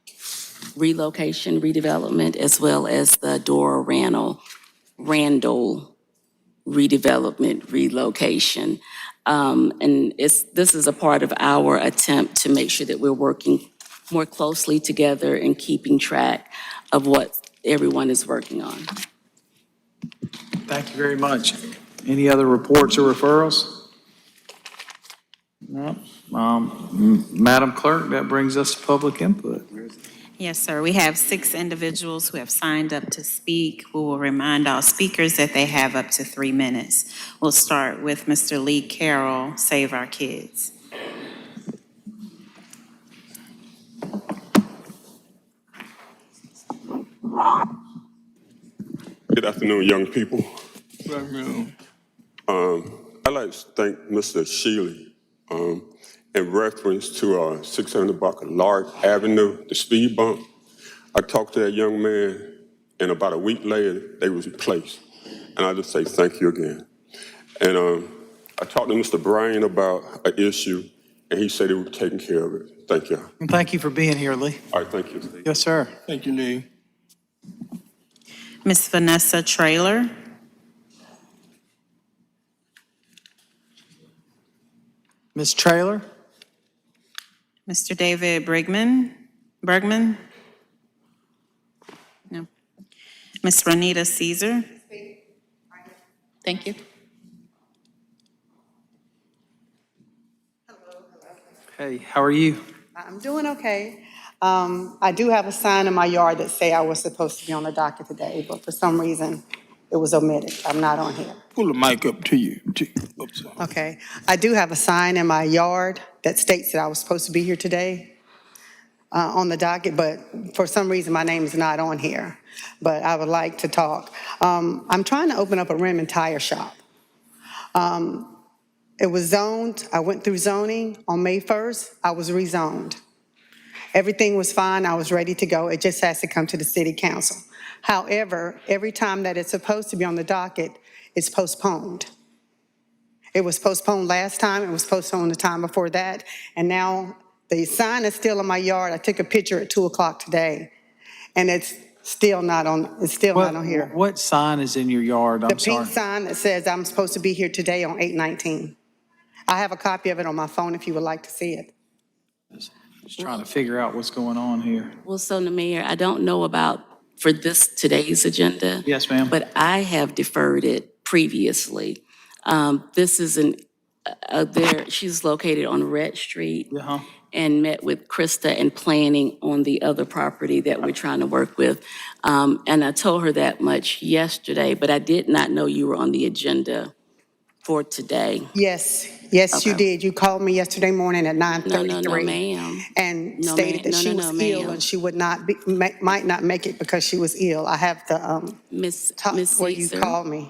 relocation, redevelopment, as well as the Dora Randall redevelopment, relocation. And this is a part of our attempt to make sure that we're working more closely together and keeping track of what everyone is working on. Thank you very much. Any other reports or referrals? No. Madam Clerk, that brings us to public input. Yes, sir. We have 6 individuals who have signed up to speak. We will remind all speakers that they have up to 3 minutes. We'll start with Mr. Lee Carroll, Save Our Kids. Good afternoon, young people. Well, I'd like to thank Mr. Shealy in reference to 600 Lark Avenue, the speed bump. I talked to that young man, and about a week later, they was replaced. And I just say thank you again. And I talked to Mr. Bryan about an issue, and he said he was taking care of it. Thank you. And thank you for being here, Lee. All right, thank you. Yes, sir. thank you, Lee. Ms. Vanessa Traylor. Ms. Traylor? Mr. David Bergman? No. Ms. Ronita Caesar? Thank you. Hey, how are you? I'm doing okay. I do have a sign in my yard that say I was supposed to be on the docket today, but for some reason, it was omitted. I'm not on here. Pull the mic up to you. Oops. Okay. I do have a sign in my yard that states that I was supposed to be here today. on the docket, but for some reason, my name is not on here. But I would like to talk. I'm trying to open up a rim and tire shop. It was zoned, I went through zoning on May 1st, I was rezoned. Everything was fine, I was ready to go, it just has to come to the city council. However, every time that it's supposed to be on the docket, it's postponed. It was postponed last time, it was postponed the time before that, and now the sign is still in my yard. I took a picture at 2 o'clock today, and it's still not on here. What sign is in your yard? The I'm pink sorry. sign that says I'm supposed to be here today on 8/19. I have a copy of it on my phone if you would like to see it. Just trying to figure out what's going on here. Well, so the mayor, I don't know about for today's agenda. Yes, ma'am. But I have deferred it previously. This is she's located on Red Street. Uh-huh. And met with Krista and planning on the other property that we're trying to work with. And I told her that much yesterday, but I did not know you were on the agenda for today. Yes, you Okay. did. You called me yesterday morning at 9:33. No, ma'am. And No, stated ma'am. that she was ill ma'am. and she would not be, might not make it because she was ill. I have the, Miss where you Caesar, called me.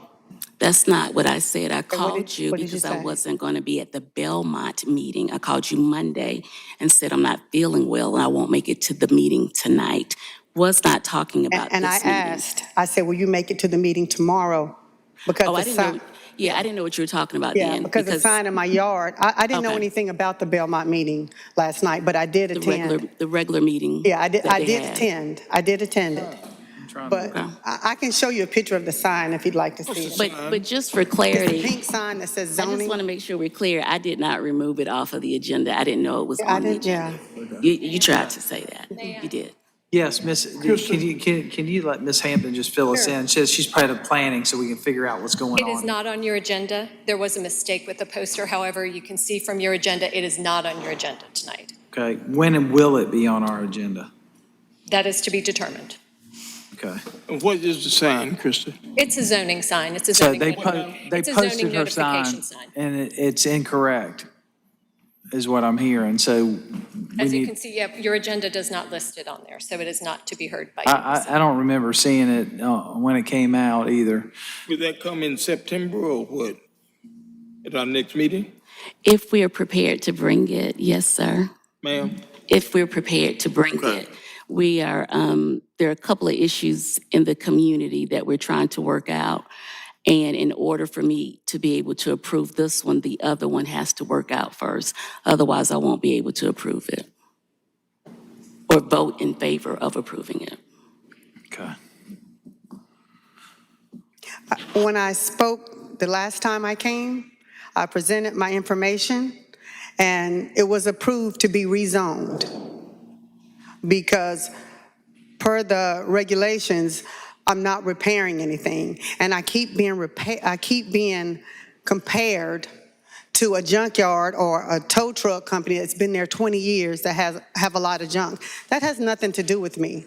that's not what I said. I what called did you you because I say? wasn't going to be at the Belmont meeting. I called you Monday and said I'm not feeling well and I won't make it to the meeting tonight. Was not talking about And I this meeting. asked, I said, will you make it to the meeting tomorrow? Because Oh, the I didn't know. sign, Yeah, I didn't know what you were talking about yeah, then. because the sign in my yard, I didn't know Okay. anything about the Belmont meeting last night, but I did attend. The regular meeting. Yeah, I did that they had. attend. I did attend it. But Okay. I can show you a picture of the sign if you'd like to see it. But just for It's the clarity, pink sign that says I just zoning. want to make sure we're clear. I did not remove it off of the agenda. I didn't know it was I on the did, yeah. agenda. You tried to say that. You did. Yes, can you let Ms. Hampton just fill us in? She says she's part of planning, so we can figure out what's going on. It is not on your agenda. There was a mistake with the poster. However, you can see from your agenda, it is not on your agenda tonight. Okay, when and will it be on our agenda? That is to be determined. Okay. And what is the sign, Krista? It's a zoning sign. It's a So zoning. they It's a posted zoning her notification sign, sign. and it's incorrect, is what I'm hearing, so we As you need, can see, your agenda does not list it on there, so it is not to be heard by you. I don't remember seeing it when it came out either. Will that come in September or what? At our next meeting, If we are prepared to bring it, yes, sir. ma'am? If we're prepared to bring Okay. it. We are, there are a couple of issues in the community that we're trying to work out. And in order for me to be able to approve this one, the other one has to work out first. Otherwise, I won't be able to approve it or vote in favor of approving it. Okay. When I spoke the last time I came, I presented my information, and it was approved to be rezoned. Because per the regulations, I'm not repairing anything. And I keep being compared to a junkyard or a tow truck company that's been there 20 years that have a lot of junk. That has nothing to do with me.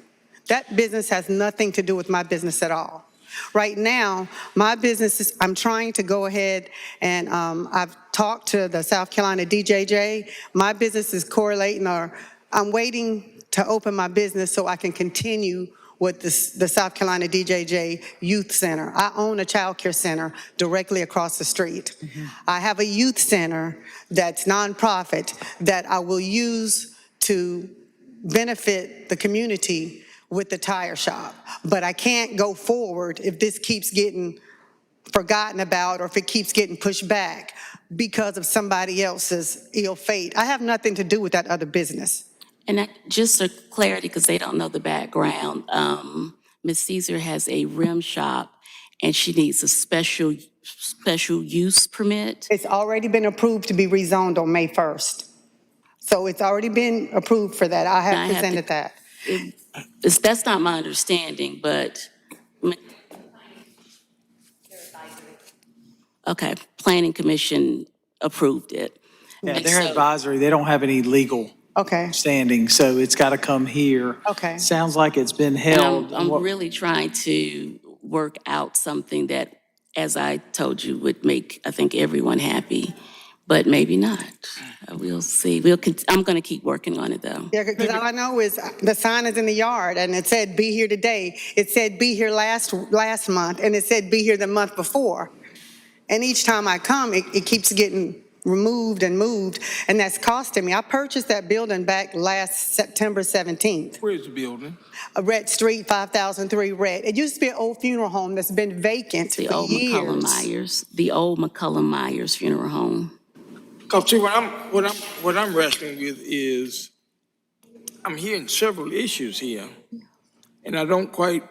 That business has nothing to do with my business at all. Right now, my business is, I'm trying to go ahead and I've talked to the South Carolina DJJ. My business is correlating, or I'm waiting to open my business so I can continue with the South Carolina DJJ Youth Center. I own a child care center directly across the street. I have a youth center that's nonprofit that I will use to benefit the community with the tire shop. But I can't go forward if this keeps getting forgotten about or if it keeps getting pushed back because of somebody else's ill fate. I have nothing to do with that other business. And just for clarity, because they don't know the background, Ms. Caesar has a rim shop and she needs a special use permit. It's already been approved to be rezoned on May 1st. So it's already been approved for that. I have presented that. That's not my understanding, but. Okay, Planning Commission approved it. Yeah, And they're so- advisory, they don't have any legal Okay, standing, so it's got to come here. okay. Sounds like it's been And held. I'm really trying to work out something that, as I told you, would make, I think, everyone happy. but maybe not. We'll see. I'm going to keep working on it, though. Yeah, because all I know is the sign is in the yard, and it said, "Be here today." It said, "Be here last month," and it said, "Be here the month before." And each time I come, it keeps getting removed and moved, and that's costing me. I purchased that building back last September 17th. Where's the building? Red Street, 5003 Red. It used to be an old funeral home that's been vacant for The old years. McCullum Myers Funeral Home. Because see, what I'm wrestling with is, I'm hearing several issues here, and I don't quite,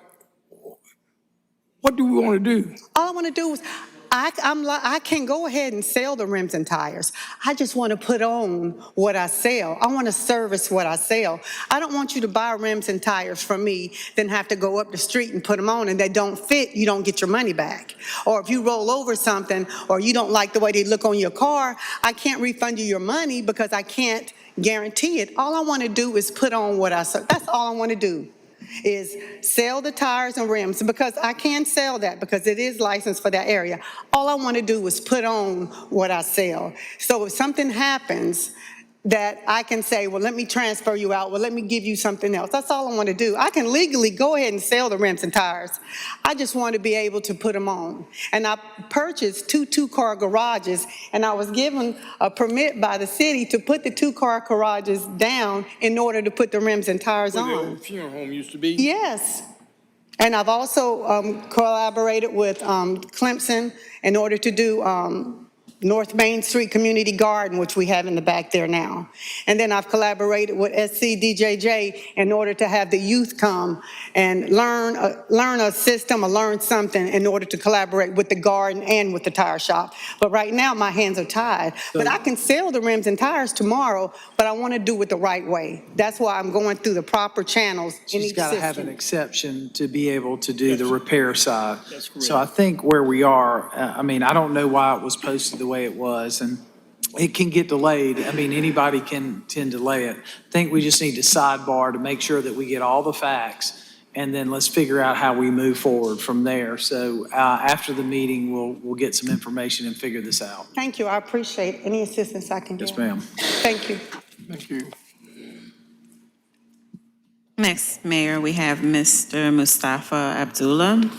what do we want to do? All I want to do is, I can go ahead and sell the rims and tires. I just want to put on what I sell. I want to service what I sell. I don't want you to buy rims and tires from me, then have to go up the street and put them on, and they don't fit, you don't get your money back. Or if you roll over something, or you don't like the way they look on your car, I can't refund you your money because I can't guarantee it. All I want to do is put on what I sell. That's all I want to do, is sell the tires and rims, because I can sell that because it is licensed for that area. All I want to do is put on what I sell. So if something happens that I can say, well, let me transfer you out, well, let me give you something else. That's all I want to do. I can legally go ahead and sell the rims and tires. I just want to be able to put them on. And I purchased two-car garages, and I was given a permit by the city to put the two-car garages down in order to put the rims and tires Where the on. old funeral home used to be? Yes. And I've also collaborated with Clemson in order to do North Main Street Community Garden, which we have in the back there now. And then I've collaborated with SCDJJ in order to have the youth come and learn a system or learn something in order to collaborate with the garden and with the tire shop. But right now, my hands are tied. But I can sell the rims and tires tomorrow, but I want to do it the right way. That's why I'm going through the proper channels in She's each got to have system. an exception to be able to do the repair side. That's correct. So I think where we are, I mean, I don't know why it was posted the way it was, and it can get delayed. I mean, anybody can delay it. I think we just need to sidebar to make sure that we get all the facts, and then let's figure out how we move forward from there. So after the meeting, we'll get some information and figure this out. Thank you. I appreciate any assistance I can get. Yes, ma'am. Thank you. Thank you. Next, Mayor, we have Mr. Mustafa Abdullah.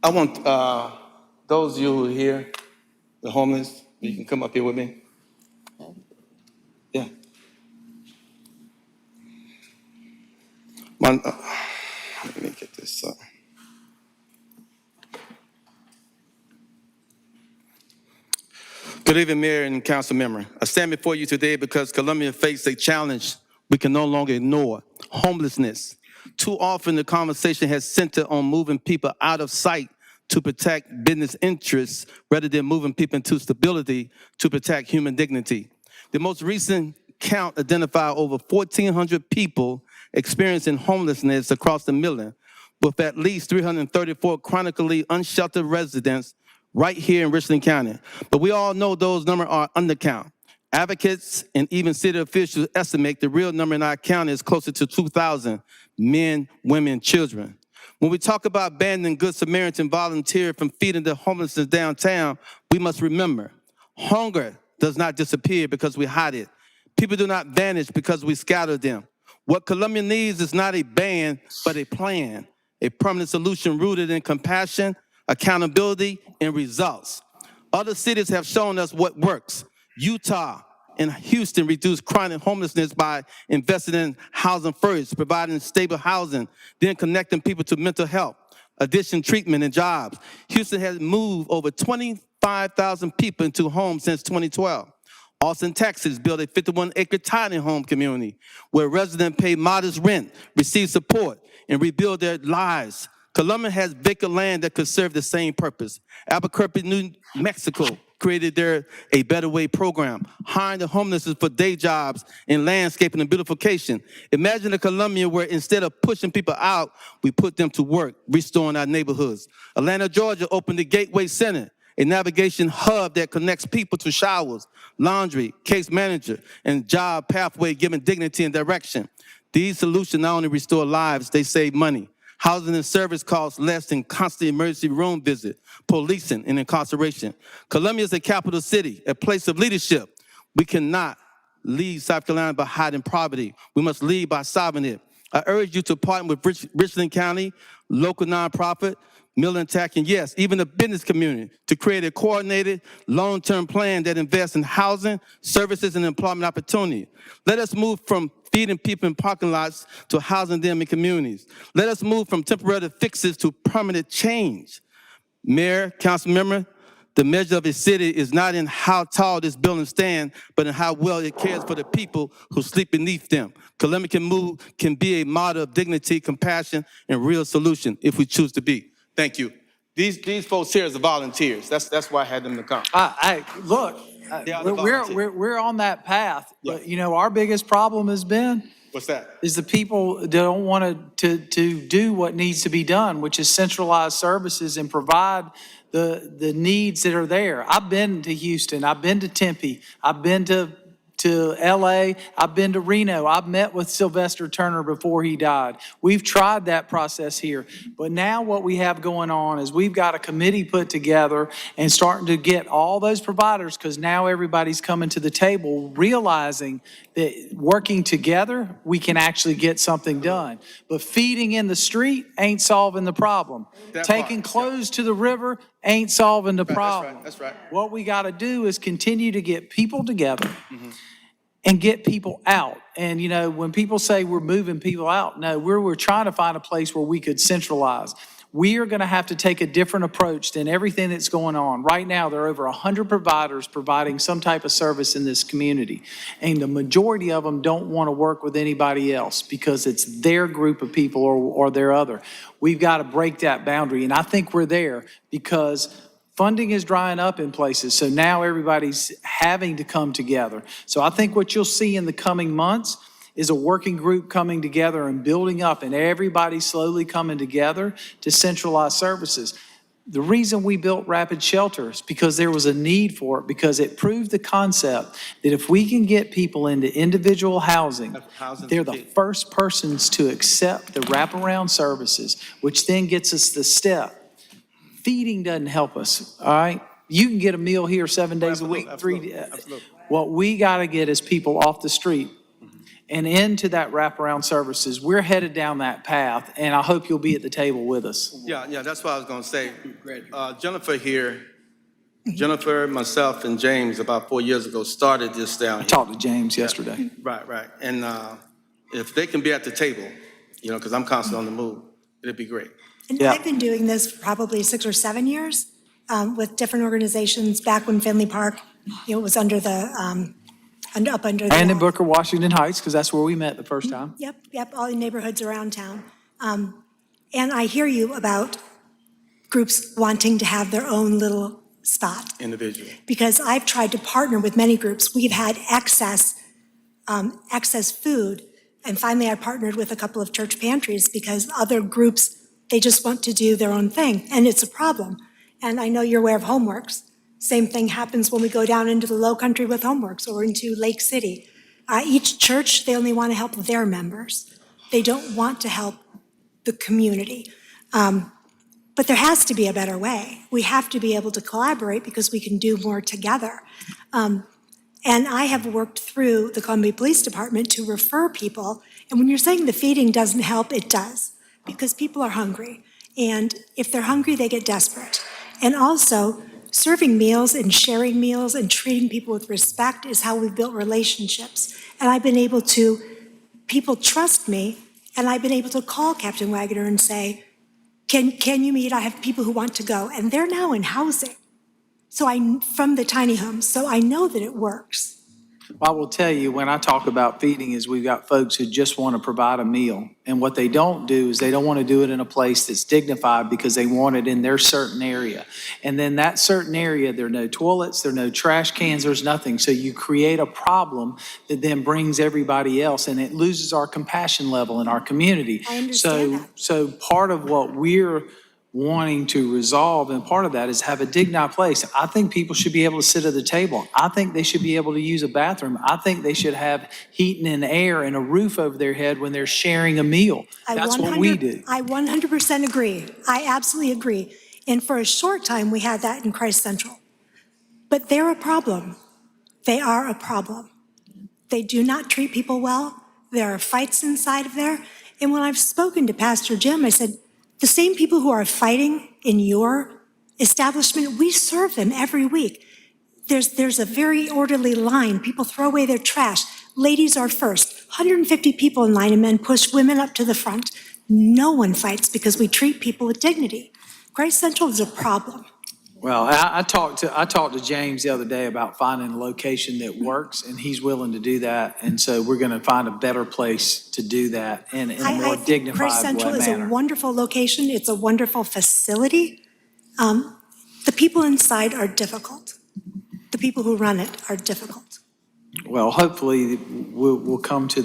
I want those of you who are here, the homeless, you can come up here with me. Yeah. Let me get this up. Good evening, Mayor and Council member. I stand before you today because Columbia faces a challenge we can no longer ignore: homelessness. Too often, the conversation has centered on moving people out of sight to protect business interests rather than moving people into stability to protect human dignity. The most recent count identified over 1,400 people experiencing homelessness across the million, with at least 334 chronically unsheltered residents right here in Richland County. But we all know those numbers are undercount. Advocates and even city officials estimate the real number in our county is closer to 2,000 men, women, and children. When we talk about banning Good Samaritan volunteers from feeding the homelessness downtown, we must remember, hunger does not disappear because we hide it. People do not vanish because we scatter them. What Columbia needs is not a ban, but a plan, a permanent solution rooted in compassion, accountability, and results. Other cities have shown us what works. Utah and Houston reduced chronic homelessness by investing in housing first, providing stable housing, then connecting people to mental health, addiction, treatment, and jobs. Houston has moved over 25,000 people into homes since 2012. Austin, Texas built a 51-acre tiny home community where residents pay modest rent, receive support, and rebuild their lives. Columbia has vacant land that could serve the same purpose. Albuquerque, New Mexico created their A Better Way program, hiring the homeless for day jobs in landscaping and beautification. Imagine a Columbia where instead of pushing people out, we put them to work, restoring our neighborhoods. Atlanta, Georgia opened the Gateway Center, a navigation hub that connects people to showers, laundry, case manager, and job pathway, giving dignity and direction. These solutions not only restore lives, they save money. Housing and service costs less than constant emergency room visit, policing, and incarceration. Columbia is a capital city, a place of leadership. We cannot lead South Carolina by hiding poverty. We must lead by solving it. I urge you to partner with Richland County, local nonprofit, Millen Tech, and yes, even the business community to create a coordinated, long-term plan that invests in housing, services, and employment opportunity. Let us move from feeding people in parking lots to housing them in communities. Let us move from temporary fixes to permanent change. Mayor, council member, the measure of a city is not in how tall this building stands, but in how well it cares for the people who sleep beneath them. Columbia can be a model of dignity, compassion, and real solution if we choose to be. Thank you. These folks here are the volunteers. That's why I had them to come. Look, They are the volunteers. we're on that path, Yeah. but our biggest problem has been What's that? is the people that don't want to do what needs to be done, which is centralize services and provide the needs that are there. I've been to Houston, I've been to Tempe, I've been to LA, I've been to Reno. I've met with Sylvester Turner before he died. We've tried that process here. But now what we have going on is we've got a committee put together and starting to get all those providers, because now everybody's coming to the table realizing that working together, we can actually get something done. But feeding in the street ain't solving the problem. Taking clothes to the river ain't solving the problem. That's right. What we got to do is continue to get people together and get people out. And, when people say we're moving people out, no, we're trying to find a place where we could centralize. We are going to have to take a different approach than everything that's going on. Right now, there are over 100 providers providing some type of service in this community. And the majority of them don't want to work with anybody else because it's their group of people or their other. We've got to break that boundary. And I think we're there because funding is drying up in places, so now everybody's having to come together. So I think what you'll see in the coming months is a working group coming together and building up, and everybody slowly coming together to centralize services. The reason we built Rapid Shelters because there was a need for it, because it proved the concept that if we can get people into individual housing, they're the first persons to accept the wraparound services, which then gets us the step. Feeding doesn't help us, all right? You can get a meal here 7 days a week, 3 days. What we got to get is people off the street and into that wraparound services. We're headed down that path, and I hope you'll be at the table with us. Yeah, that's what I was going to say. Jennifer here, Jennifer, myself, and James about 4 years ago started this down here. I talked to James yesterday. Right. And if they can be at the table, because I'm constantly on the move, it'd be great. And I've been doing this for probably 6 or 7 years with different organizations. Back when Finley Park, was under the, up under the. And in Booker, Washington Heights, because that's where we met the first time. Yep, all the neighborhoods around town. And I hear you about groups wanting to have their own little spot. Individual. Because I've tried to partner with many groups. We've had excess food. And finally, I partnered with a couple of church pantries because other groups, they just want to do their own thing, and it's a problem. And I know you're aware of Homeworks. Same thing happens when we go down into the low country with Homeworks or into Lake City. Each church, they only want to help their members. They don't want to help the community. But there has to be a better way. We have to be able to collaborate because we can do more together. And I have worked through the Columbia Police Department to refer people. And when you're saying the feeding doesn't help, it does. Because people are hungry. And if they're hungry, they get desperate. And also, serving meals and sharing meals and treating people with respect is how we've built relationships. And I've been able to, people trust me, and I've been able to call Captain Wagoner and say, can you meet? I have people who want to go. And they're now in housing. From the tiny homes. So I know that it works. I will tell you, when I talk about feeding, is we've got folks who just want to provide a meal. And what they don't do is they don't want to do it in a place that's dignified because they want it in their certain area. And then that certain area, there are no toilets, there are no trash cans, there's nothing. So you create a problem that then brings everybody else, and it loses our compassion level in our community. I understand that. So part of what we're wanting to resolve, and part of that is have a dignified place. I think people should be able to sit at the table. I think they should be able to use a bathroom. I think they should have heating and air and a roof over their head when they're sharing a meal. That's what we do. I 100% agree. I absolutely agree. And for a short time, we had that in Christ Central. But they're a problem. They are a problem. They do not treat people well. There are fights inside of there. And when I've spoken to Pastor Jim, I said, the same people who are fighting in your establishment, we serve them every week. There's a very orderly line. People throw away their trash. Ladies are first. 150 people in line, and men push women up to the front. No one fights because we treat people with dignity. Christ Central is a problem. Well, I talked to James the other day about finding a location that works, and he's willing to do that. And so we're going to find a better place to do that in a more I think dignified Christ Central is a manner. wonderful location. It's a wonderful facility. The people inside are difficult. The people who run it are difficult. Well, hopefully we'll come to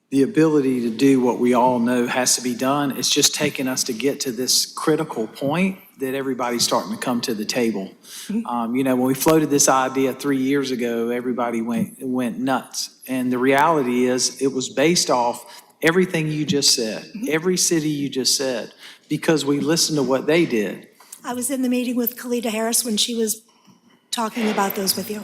the ability to do what we all know has to be done. It's just taken us to get to this critical point that everybody's starting to come to the table. When we floated this idea 3 years ago, everybody went nuts. And the reality is it was based off everything you just said, every city you just said, because we listened to what they did. I was in the meeting with Kalita Harris when she was talking about those with you.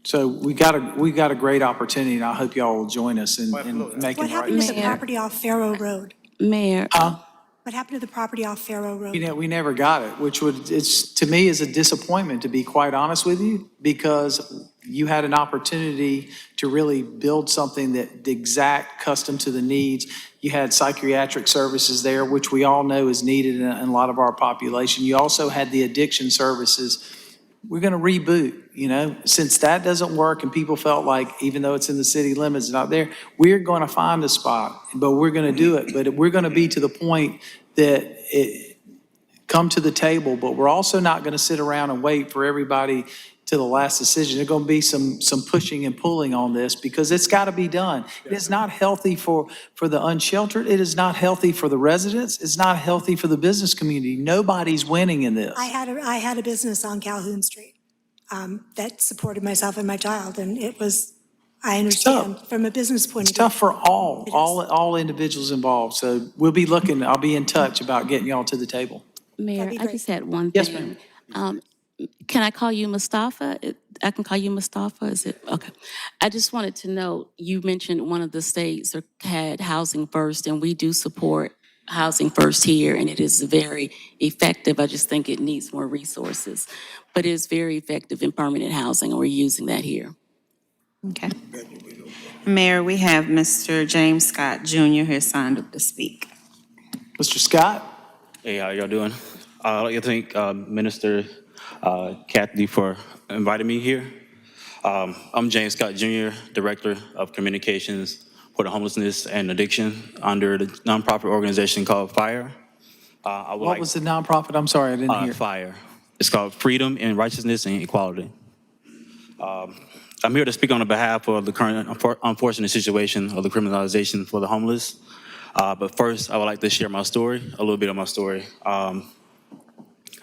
So we got a great opportunity, and I hope y'all will join us in making What the right happened to the decision. property off Faro Road? Mayor, What happened to the property off Faro Road? We never got it, which to me is a disappointment, to be quite honest with you, because you had an opportunity to really build something that the exact custom to the needs. You had psychiatric services there, which we all know is needed in a lot of our population. You also had the addiction services. We're going to reboot, since that doesn't work and people felt like, even though it's in the city limits, not there, we're going to find a spot, but we're going to do it. But we're going to be to the point that it come to the table, but we're also not going to sit around and wait for everybody to the last decision. There's going to be some pushing and pulling on this because it's got to be done. It is not healthy for the unsheltered. It is not healthy for the residents. It's not healthy for the business community. Nobody's winning in this. I had a business on Calhoun Street that supported myself and my child, and it was, I understand from a business point of view. It's tough for all individuals involved. So we'll be looking, I'll be in touch about getting y'all to the table. Mayor, be I great. just had one Yes, thing. Can I call you Mustafa? I can call you Mustafa, is it? Okay. I just wanted to know, you mentioned one of the states had Housing First, and we do support Housing First here, and it is very effective. I just think it needs more resources. But it's very effective in permanent housing, and we're using that here. Okay. Mayor, we have Mr. James Scott Jr. who has signed up to speak. Mr. Scott? Hey, how y'all doing? I'd like to thank Minister Kathy for inviting me here. I'm James Scott Jr., Director of Communications for the Homelessness and Addiction under the nonprofit organization called FIRE. What was the nonprofit? I'm sorry, I didn't hear. FIRE. It's called Freedom and Righteousness and Equality. I'm here to speak on behalf of the current unfortunate situation of the criminalization for the homeless. But first, I would like to share my story, a little bit of my story.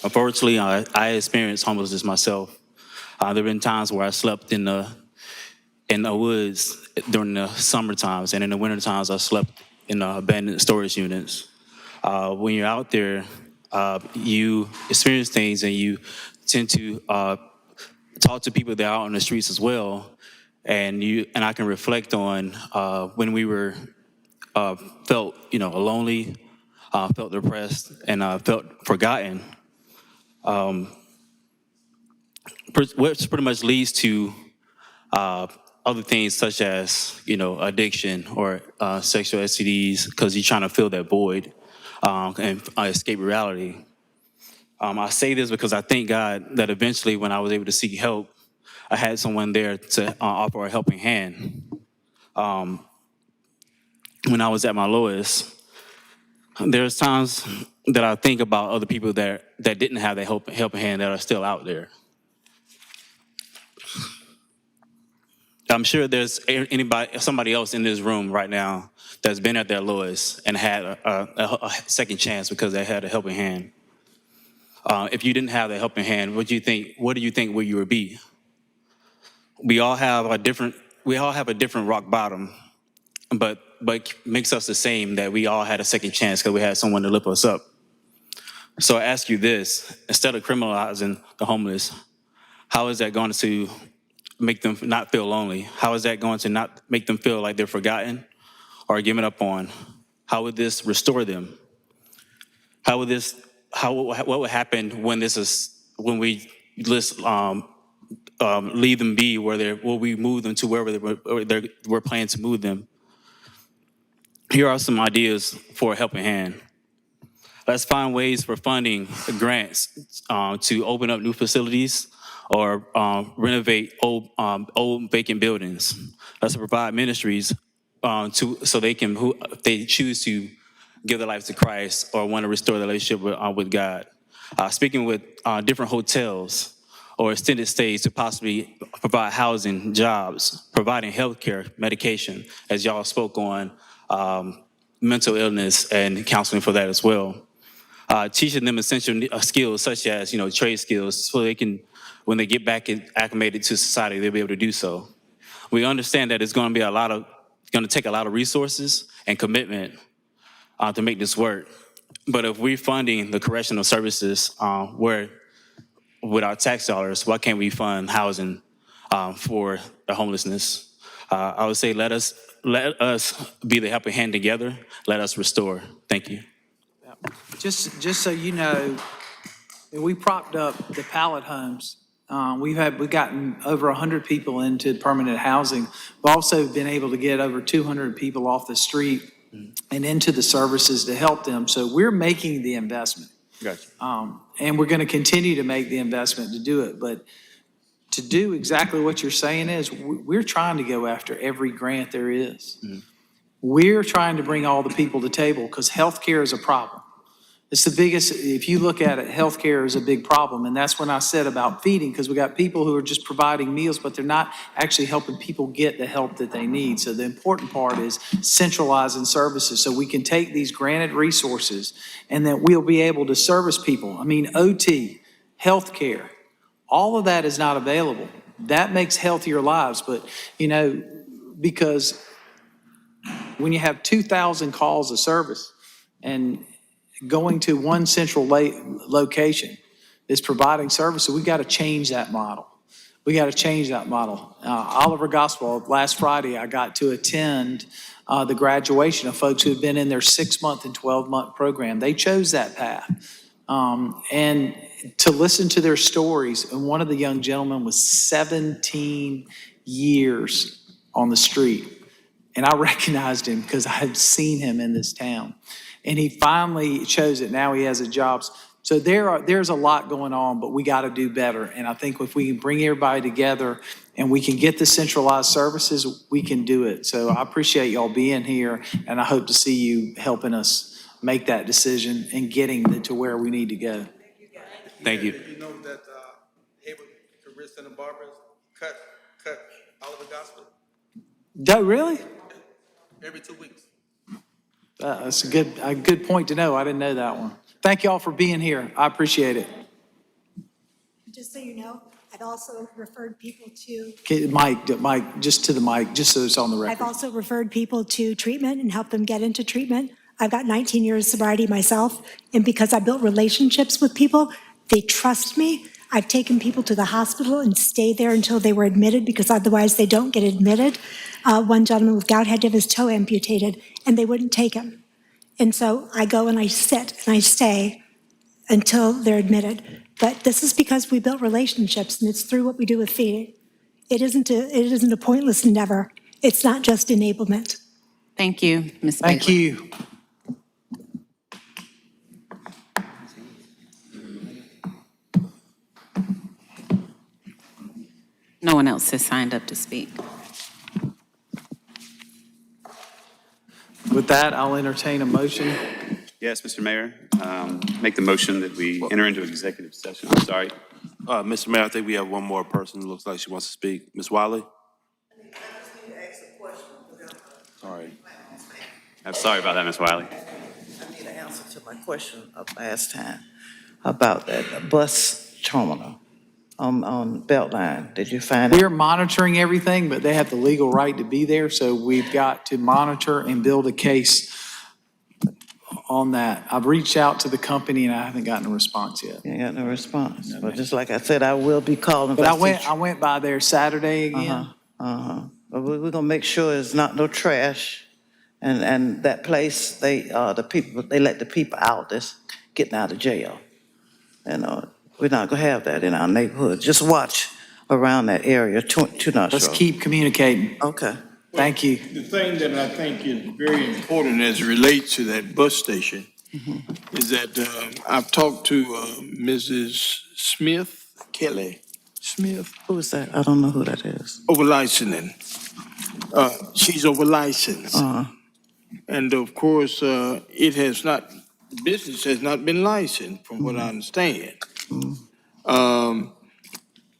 Unfortunately, I experienced homelessness myself. There have been times where I slept in the woods during the summer times, and in the winter times I slept in abandoned storage units. When you're out there, you experience things, and you tend to talk to people that are out on the streets as well. And I can reflect on when we were felt lonely, felt depressed, and felt forgotten. Which pretty much leads to other things such as addiction or sexual STDs, because you're trying to fill that void and escape reality. I say this because I thank God that eventually, when I was able to seek help, I had someone there to offer a helping hand. When I was at my lowest, there's times that I think about other people that didn't have that helping hand that are still out there. I'm sure there's somebody else in this room right now that's been at their lowest and had a second chance because they had a helping hand. If you didn't have that helping hand, what do you think where you would be? We all have a different rock bottom, but makes us the same, that we all had a second chance because we had someone to lift us up. So I ask you this: instead of criminalizing the homeless, how is that going to make them not feel lonely? How is that going to not make them feel like they're forgotten or given up on? How would this restore them? What would happen when we just leave them be where we move them to wherever we're planning to move them? Here are some ideas for a helping hand. Let's find ways for funding grants to open up new facilities or renovate old vacant buildings. Let's provide ministries so they can, if they choose to give their life to Christ or want to restore the relationship with God. Speaking with different hotels or extended stays to possibly provide housing, jobs, providing healthcare, medication, as y'all spoke on mental illness and counseling for that as well. Teaching them essential skills such as, trade skills, so they can, when they get back and acclimated to society, they'll be able to do so. We understand that it's going to take a lot of resources and commitment to make this work. But if we're funding the correctional services with our tax dollars, why can't we fund housing for the homelessness? I would say let us be the helping hand together. Let us restore. Thank you. Just so you know, we propped up the pallet homes. We've gotten over 100 people into permanent housing. We've also been able to get over 200 people off the street and into the services to help them. So we're making the investment. Gotcha. And we're going to continue to make the investment to do it. But to do exactly what you're saying is we're trying to go after every grant there is. Mm-hmm. We're trying to bring all the people to the table because healthcare is a problem. It's the biggest, if you look at it, healthcare is a big problem. And that's when I said about feeding, because we got people who are just providing meals, but they're not actually helping people get the help that they need. So the important part is centralizing services so we can take these granted resources and that we'll be able to service people. I mean, OT, healthcare, all of that is not available. That makes healthier lives. But, because when you have 2,000 calls of service and going to one central location is providing service, so we got to change that model. Oliver Gospel, last Friday, I got to attend the graduation of folks who had been in their 6-month and 12-month program. They chose that path. And to listen to their stories, and one of the young gentlemen was 17 years on the street. And I recognized him because I had seen him in this town. And he finally chose it. Now he has a job. So there's a lot going on, but we got to do better. And I think if we can bring everybody together and we can get the centralized services, we can do it. So I appreciate y'all being here, and I hope to see you helping us make that decision and getting to where we need to go. Thank you. Did you know that Hayward Carissa and Barbara cut Oliver Gospel? Really? Every 2 weeks. That's a good point to know. I didn't know that one. Thank you all for being here. I appreciate it. Just so you know, I've also referred people to. Okay, Mike, just to the mic, just so it's on the record. I've also referred people to treatment and helped them get into treatment. I've got 19 years of sobriety myself, and because I built relationships with people, they trust me. I've taken people to the hospital and stayed there until they were admitted because otherwise they don't get admitted. One gentleman with gout had to have his toe amputated, and they wouldn't take him. And so I go and I sit and I stay until they're admitted. But this is because we built relationships, and it's through what we do with feeding. It isn't a pointless endeavor. It's not just enablement. Thank you, Ms. Thank you. No one else has signed up to speak. With that, I'll entertain a motion. Yes, Mr. Mayor, make the motion that we enter into executive session. I'm sorry. Mr. Mayor, I think we have one more person who looks like she wants to speak. Ms. Wiley? I'm sorry about that, Ms. Wiley. I need an answer to my question of last time about that bus terminal on Beltline. Did you find We're it? monitoring everything, but they have the legal right to be there, so we've got to monitor and build a case on that. I've reached out to the company and I haven't gotten a response yet. You got no response. But just like I said, I will be calling. But I went by there Saturday again. But we're gonna make sure there's not no trash. And that place, they let the people out that's getting out of jail. And, we're not gonna have that in our neighborhood. Just watch around that area, Two Notch Let's Road. keep communicating. Okay. Thank you. The thing that I think is very important as it relates to that bus station is that I've talked to Mrs. Kelly Smith, Who is that? I don't know who that is. over licensing. She's over license. And of course, business has not been licensed, from what I understand.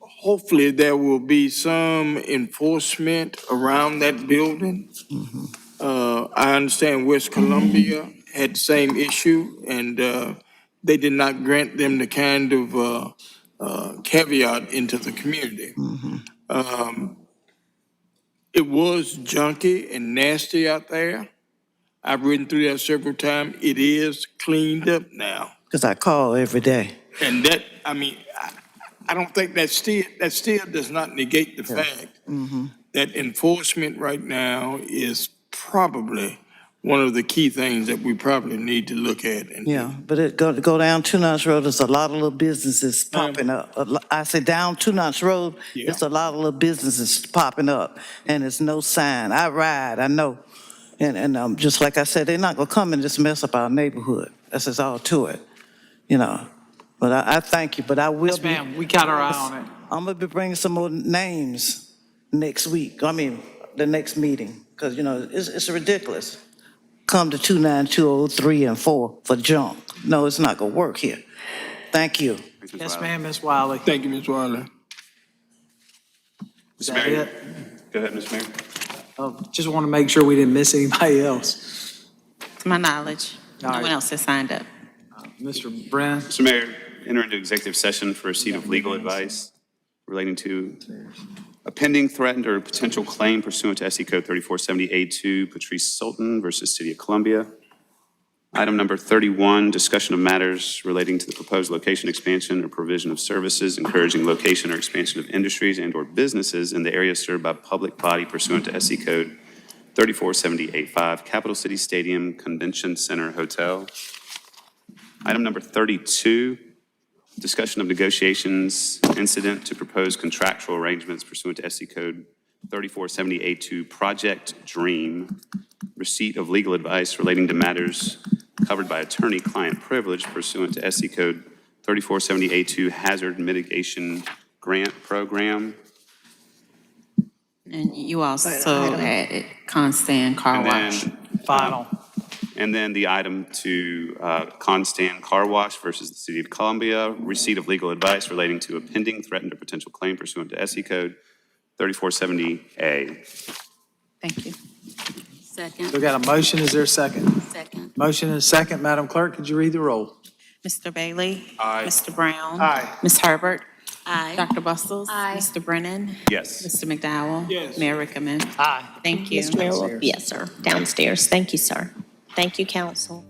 Hopefully, there will be some enforcement around that building. I understand West Columbia had the same issue, and they did not grant them the kind of caveat into the community. It was junky and nasty out there. I've ridden through there several times. It is cleaned up now. Because I call every day. And that, I don't think that still does not negate the fact that enforcement right now is probably one of the key things that we probably need to look at. Yeah, but it go down Two Notch Road, there's a lot of little businesses popping up. I say down Two Notch Road, there's a lot of little businesses popping up, and there's no sign. I ride, I know. And just like I said, they're not gonna come and just mess up our neighborhood. That's just all to it, But I thank you, but I will. Yes, ma'am, we got our eye on it. I'm gonna be bringing some more names next week, the next meeting, because, it's ridiculous. Come to 29203 and 4 for junk. No, it's not gonna work here. Thank you. Yes, ma'am, Ms. Wiley. Thank you, Ms. Wiley. Is that it? Go ahead, Ms. Mayor. Just want to make sure we didn't miss anybody else. To my knowledge, no All right. one else has signed up. Mr. Brennan? Mr. Mayor, enter into executive session for receipt of legal advice relating to a pending, threatened, or potential claim pursuant to SC Code 3470A2, Patrice Sultan versus City of Columbia. Item number 31, discussion of matters relating to the proposed location expansion or provision of services, encouraging location or expansion of industries and/or businesses in the area served by public body pursuant to SC Code 3470A5, Capital City Stadium Convention Center Hotel. Item number 32, discussion of negotiations incident to propose contractual arrangements pursuant to SC Code 3470A2, Project Dream, receipt of legal advice relating to matters covered by attorney-client privilege pursuant to SC Code 3470A2, Hazard Mitigation Grant Program. And you also added Constant Car And Wash. then, Final. And then the item to Constant Car Wash versus the City of Columbia, receipt of legal advice relating to a pending, threatened, or potential claim pursuant to SC Code 3470A. Thank you. Second. We got a motion, is there a second? Second. Motion and a second, Madam Clerk, could you read the roll? Mr. Bailey? Aye. Mr. Brown? Aye. Ms. Herbert? Aye. Dr. Bustles? Aye. Mr. Brennan? Yes. Mr. McDowell? Yes. Mayor Rickaman? Aye. Thank you. Mr. Mayor, yes, sir. Downstairs. Thank you, sir. Thank you, council.